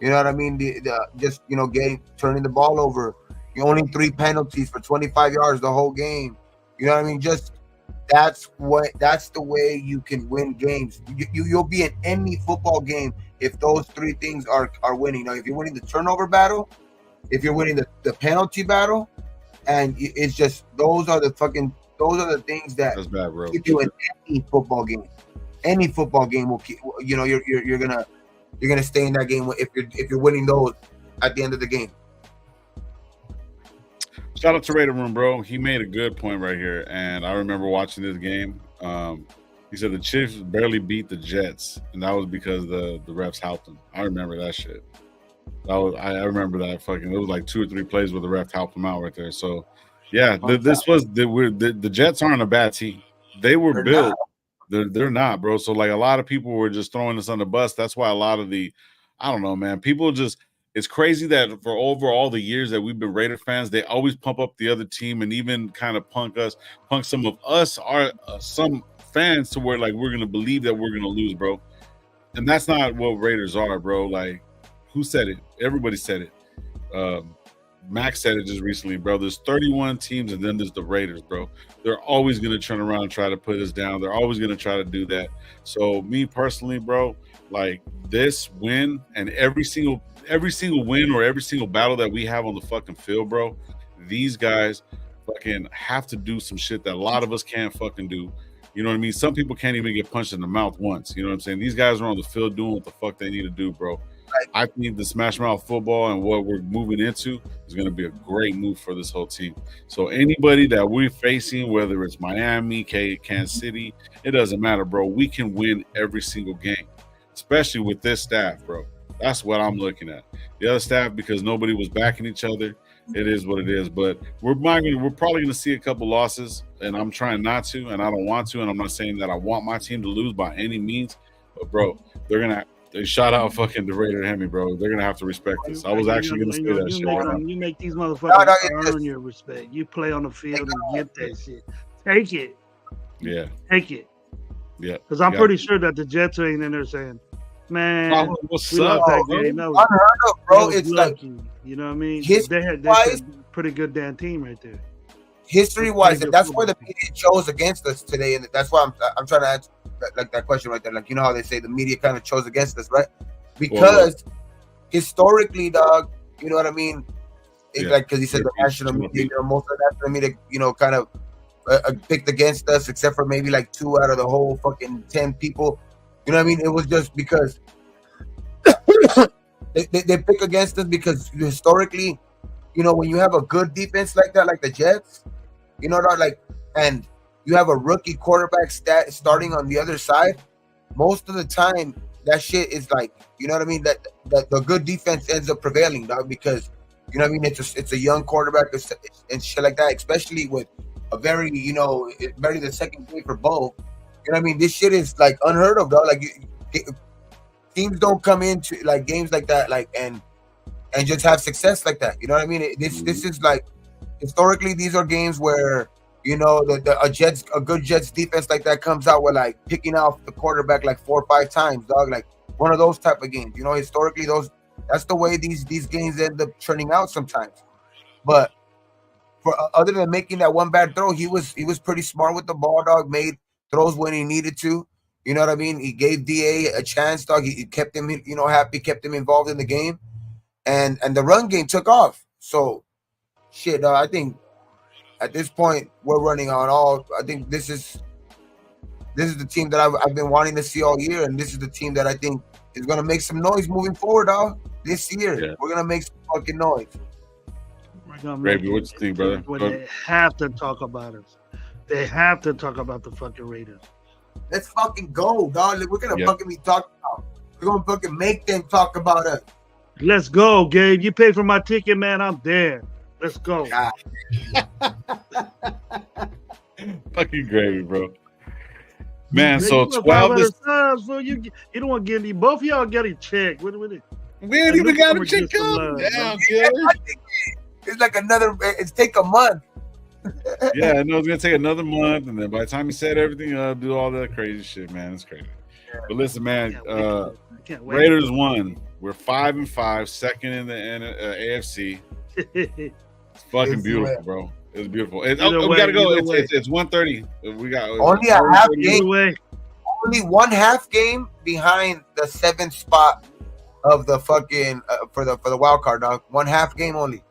You know what I mean? The just, you know, turning the ball over. You only 3 penalties for 25 yards the whole game. You know what I mean? Just that's the way you can win games. You'll be in any football game if those 3 things are winning. Now, if you're winning the turnover battle, if you're winning the penalty battle, and it's just those are the things that keep you in any football game. Any football game will keep, you know, you're gonna stay in that game if you're winning those at the end of the game. Shout out to Raider Room, bro. He made a good point right here, and I remember watching this game. He said the Chiefs barely beat the Jets, and that was because the refs helped them. I remember that shit. I remember that fucking. It was like 2 or 3 plays where the ref helped them out right there. So, yeah, the Jets aren't a bad team. They were built. They're not, bro. So like a lot of people were just throwing us on the bus. That's why a lot of I don't know, man. People just. It's crazy that for over all the years that we've been Raider fans, they always pump up the other team and even kind of punk some of us, some fans, to where like we're gonna believe that we're gonna lose, bro. And that's not what Raiders are, bro. Like, who said it? Everybody said it. Max said it just recently, bro. There's 31 teams, and then there's the Raiders, bro. They're always gonna turn around and try to put us down. They're always gonna try to do that. So me personally, bro, like this win and every single win or every single battle that we have on the fucking field, bro, these guys fucking have to do some shit that a lot of us can't fucking do. You know what I mean? Some people can't even get punched in the mouth once. You know what I'm saying? These guys are on the field doing what the fuck they need to do, bro. I think the smash mouth football and what we're moving into is going to be a great move for this whole team. So anybody that we're facing, whether it's Miami, Kansas City, it doesn't matter, bro. We can win every single game, especially with this staff, bro. That's what I'm looking at. The other staff, because nobody was backing each other, it is what it is. But we're probably going to see a couple losses, and I'm trying not to, and I don't want to, and I'm not saying that I want my team to lose by any means. But, bro, they shot out fucking the Raider Hemi, bro. They're going to have to respect this. I was actually going to say that shit. You make these motherfuckers earn your respect. You play on the field and get that shit. Take it. Yeah. Take it. Yeah. Because I'm pretty sure that the Jets ain't in there saying, man, what's we up, lost that game. That was unheard of, bro. It's lucky. like, you know what I mean? They had a pretty good damn team right there. History-wise, and that's why the media chose against us today, and that's why I'm trying to answer that question right there. Like, you know how they say the media kind of chose against us, right? Because historically, dog, you know what I mean? Like, because he said the national media, most of the national media, you know, kind of picked against us, except for maybe like 2 out of the whole fucking 10 people. You know what I mean? It was just because they pick against us because historically, you know, when you have a good defense like that, like the Jets, you know, like, and you have a rookie quarterback starting on the other side, most of the time that shit is like, you know what I mean? That the good defense ends up prevailing, dog, because, you know what I mean? It's a young quarterback and shit like that, especially with a very, you know, very the second game for both. You know what I mean? This shit is like unheard of, dog. Like teams don't come into like games like that, like and just have success like that. You know what I mean? This is like historically these are games where, you know, a good Jets defense like that comes out with like picking off the quarterback like 4 or 5 times, dog. Like one of those type of games. You know, historically that's the way these games end up turning out sometimes. But for other than making that one bad throw, he was pretty smart with the ball, dog. Made throws when he needed to. You know what I mean? He gave DA a chance, dog. He kept him, you know, happy, kept him involved in the game. And the run game took off. So, shit, I think at this point we're running on all. I think this is the team that I've been wanting to see all year, and this is the team that I think is gonna make some noise moving forward, dog. This year, we're gonna make some fucking noise. Baby, what you think, brother? They have to talk about us. They have to talk about the fucking Raiders. Let's fucking go, dog. We're gonna fucking be talking about. We're gonna fucking make them talk about us. Let's go, Gabe. You paid for my ticket, man. I'm there. Let's go. Fucking gravy, bro. Man, so 12 is times, bro. You don't want to give me both of y'all get a check. What it? We ain't even got a check up. Damn, it's like another. It's take a month. Yeah, I know it's gonna take another month, and then by the time you set everything up, do all that crazy shit, man. It's crazy. Yeah. But listen, man, Raiders won. We're 5-5, second in the AFC. It's fucking beautiful, bro. It's beautiful. We gotta go. It's 1:30. We got only a half game. Only one half game behind the 7th spot of the fucking for the wild card, dog. One half game only.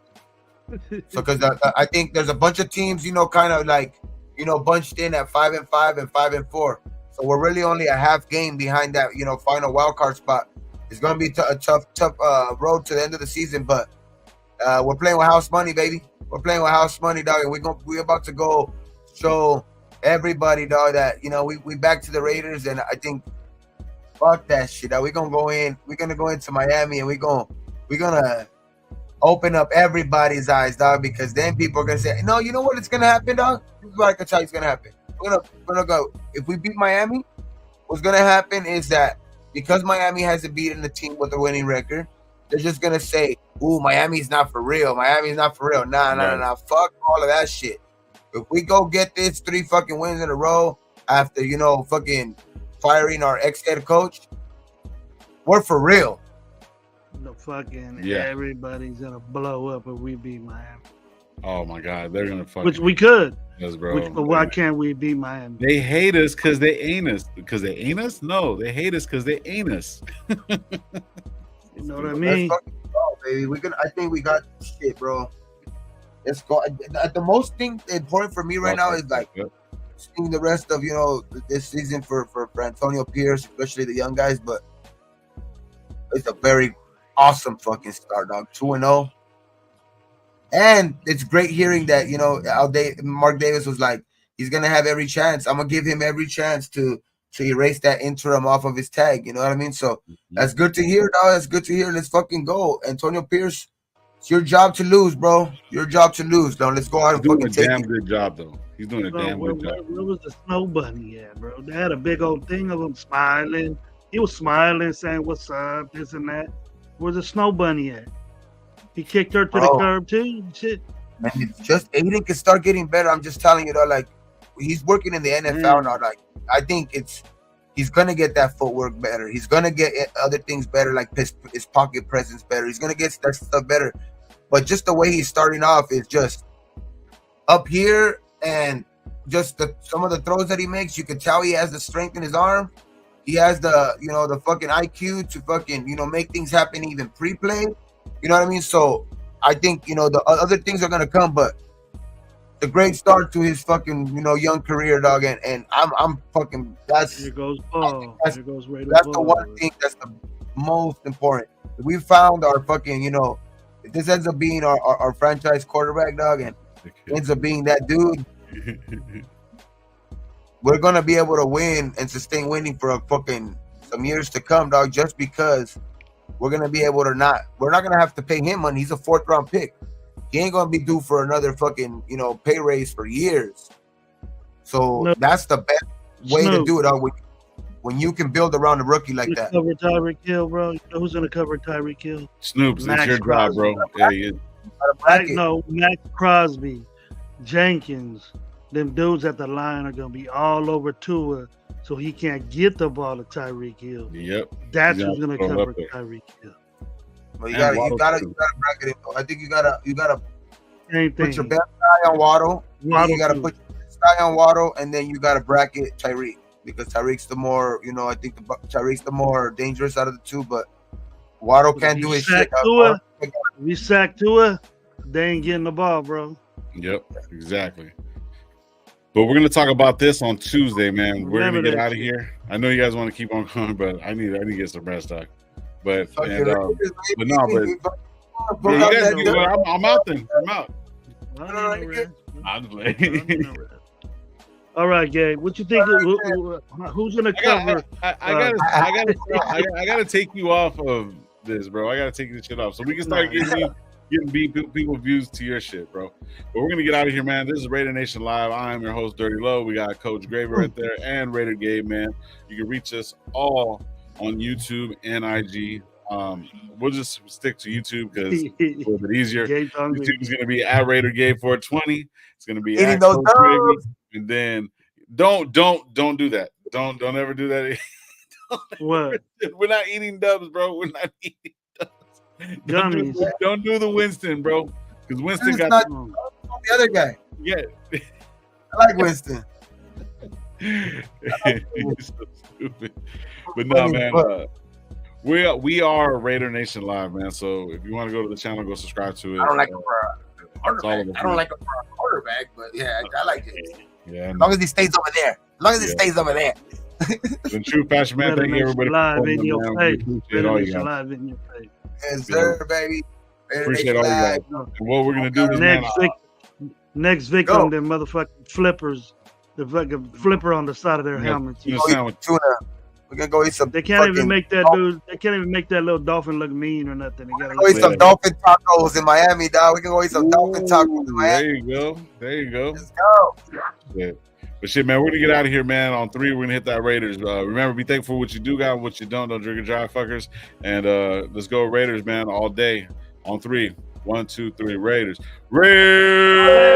So, because I think there's a bunch of teams, kind of like, bunched in at 5-5 and 5-4. So we're really only a half game behind that, final wild card spot. It's gonna be a tough road to the end of the season, but we're playing with house money, baby. We're playing with house money, dog, and we're about to go show everybody, dog, that we back to the Raiders, and I think fuck that shit. Dog. We're gonna go into Miami, and we're gonna open up everybody's eyes, dog, because then people are gonna say, no, you know what? It's gonna happen, dog. This is what I can tell you, it's gonna happen. We're gonna go. If we beat Miami, what's gonna happen is that because Miami hasn't beaten the team with a winning record, they're just gonna say, "Ooh, Miami's not for real. Miami's not for real." Nah. Fuck all of that shit. If we go get this 3 fucking wins in a row after fucking firing our ex-head coach, we're for real. No fucking everybody's gonna blow up if we beat Miami. Oh my God, they're gonna fucking. Which we could. Yes, bro. Why can't we beat Miami? They hate us because they ain't us. Because they ain't us? No, they hate us because they ain't us. You know what I mean? Let's fucking go, baby. I think we got shit, bro. Let's go. The most important for me right now is like seeing the rest of this season for Antonio Pierce, especially the young guys. But it's a very awesome fucking start, dog. 2-0. And it's great hearing that, Mark Davis was like, he's going to have every chance. I'm going to give him every chance to erase that interim off of his tag. You know what I mean? So that's good to hear, dog. That's good to hear. Let's fucking go. Antonio Pierce, it's your job to lose, bro. Your job to lose, dog. Let's go out and fucking take it. He's doing a damn good job, though. He's doing a damn good job. Where was the snow bunny at, bro? They had a big old thing of him smiling. He was smiling, saying, what's up, this and that. Where's the snow bunny at? He kicked her to the curb too. Shit. Man, it's just Aiden can start getting better. I'm just telling you, though, like he's working in the NFL now. Like I think he's gonna get that footwork better. He's gonna get other things better, like his pocket presence better. He's gonna get that stuff better. But just the way he's starting off is just up here, and just some of the throws that he makes, you can tell he has the strength in his arm. He has the the fucking IQ to fucking make things happen even pre-play. You know what I mean? So I think the other things are gonna come, but the great start to his fucking young career, dog, and I'm fucking here goes Paul. Here goes Ray. That's the one thing that's the most important. We found our fucking if this ends up being our franchise quarterback, dog, and ends up being that dude, we're gonna be able to win and sustain winning for a fucking some years to come, dog. Just because we're gonna be able to we're not gonna have to pay him money. He's a 4th round pick. He ain't gonna be due for another fucking pay raise for years. So that's the best way to do it, dog. When you can build around a rookie like that. Cover Tyreek Hill, bro. You know who's gonna cover Tyreek Hill? Snoops, it's your job, bro. Yeah, he is. Max Crosby, Jenkins, them dudes at the line are gonna be all over Tua, so he can't get the ball to Tyreek Hill. Yep. That's who's gonna cover Tyreek Hill. Well, you gotta bracket it. I think you gotta put your best guy on Waddle. You gotta put your best guy on Waddle, and then you gotta bracket Tyreek, because Tyreek's the more I think Tyreek's the more dangerous out of the two, but Waddle can't do his shit. If we sack Tua, they ain't getting the ball, bro. Yep, exactly. But we're gonna talk about this on Tuesday, man. We're gonna get out of here. I know you guys want to keep on going, but I need to get some rest, dog. But I'm out then. I'm out. All right, Gabe. What you think? Who's gonna cover? I gotta take you off of this, bro. I gotta take this shit off so we can start getting people views to your shit, bro. But we're gonna get out of here, man. This is Raider Nation Live. I am your host, Dirty Low. We got Coach Graver right there and Raider Gabe, man. You can reach us all on YouTube and IG. We'll just stick to YouTube because it's a little bit easier. YouTube is gonna be at Raider Gabe 420. It's gonna be at Coach Graver. And then don't do that. Don't ever do that. What? We're not eating dubs, bro. We're not eating dubs. Don't do the Winston, bro. Because Winston got the other guy. Yeah. I like Winston. He's so stupid. But no, man. We are Raider Nation Live, man. So if you want to go to the channel, go subscribe to it. I don't like him for a quarterback. I don't like him for a quarterback, but yeah, I like it. Yeah, as long as he stays over there. As long as he stays over there. In true fashion, man. Thank you, everybody. Live in your face. Live in your face. Yes, sir, baby. Appreciate all you guys. And what we're gonna do is next victim, them motherfucking flippers. The fucking flipper on the side of their helmets. We're gonna go eat some. They can't even make that dude. They can't even make that little dolphin look mean or nothing. They gotta go eat some dolphin tacos in Miami, dog. We can go eat some dolphin tacos in Miami. There you go. Let's go. Yeah. But shit, man, we're gonna get out of here, man. On 3, we're gonna hit that Raiders. Remember, be thankful for what you do got, what you don't. Don't drink and drive, fuckers. And let's go Raiders, man, all day. On 3, 1, 2, 3, Raiders. Raiders.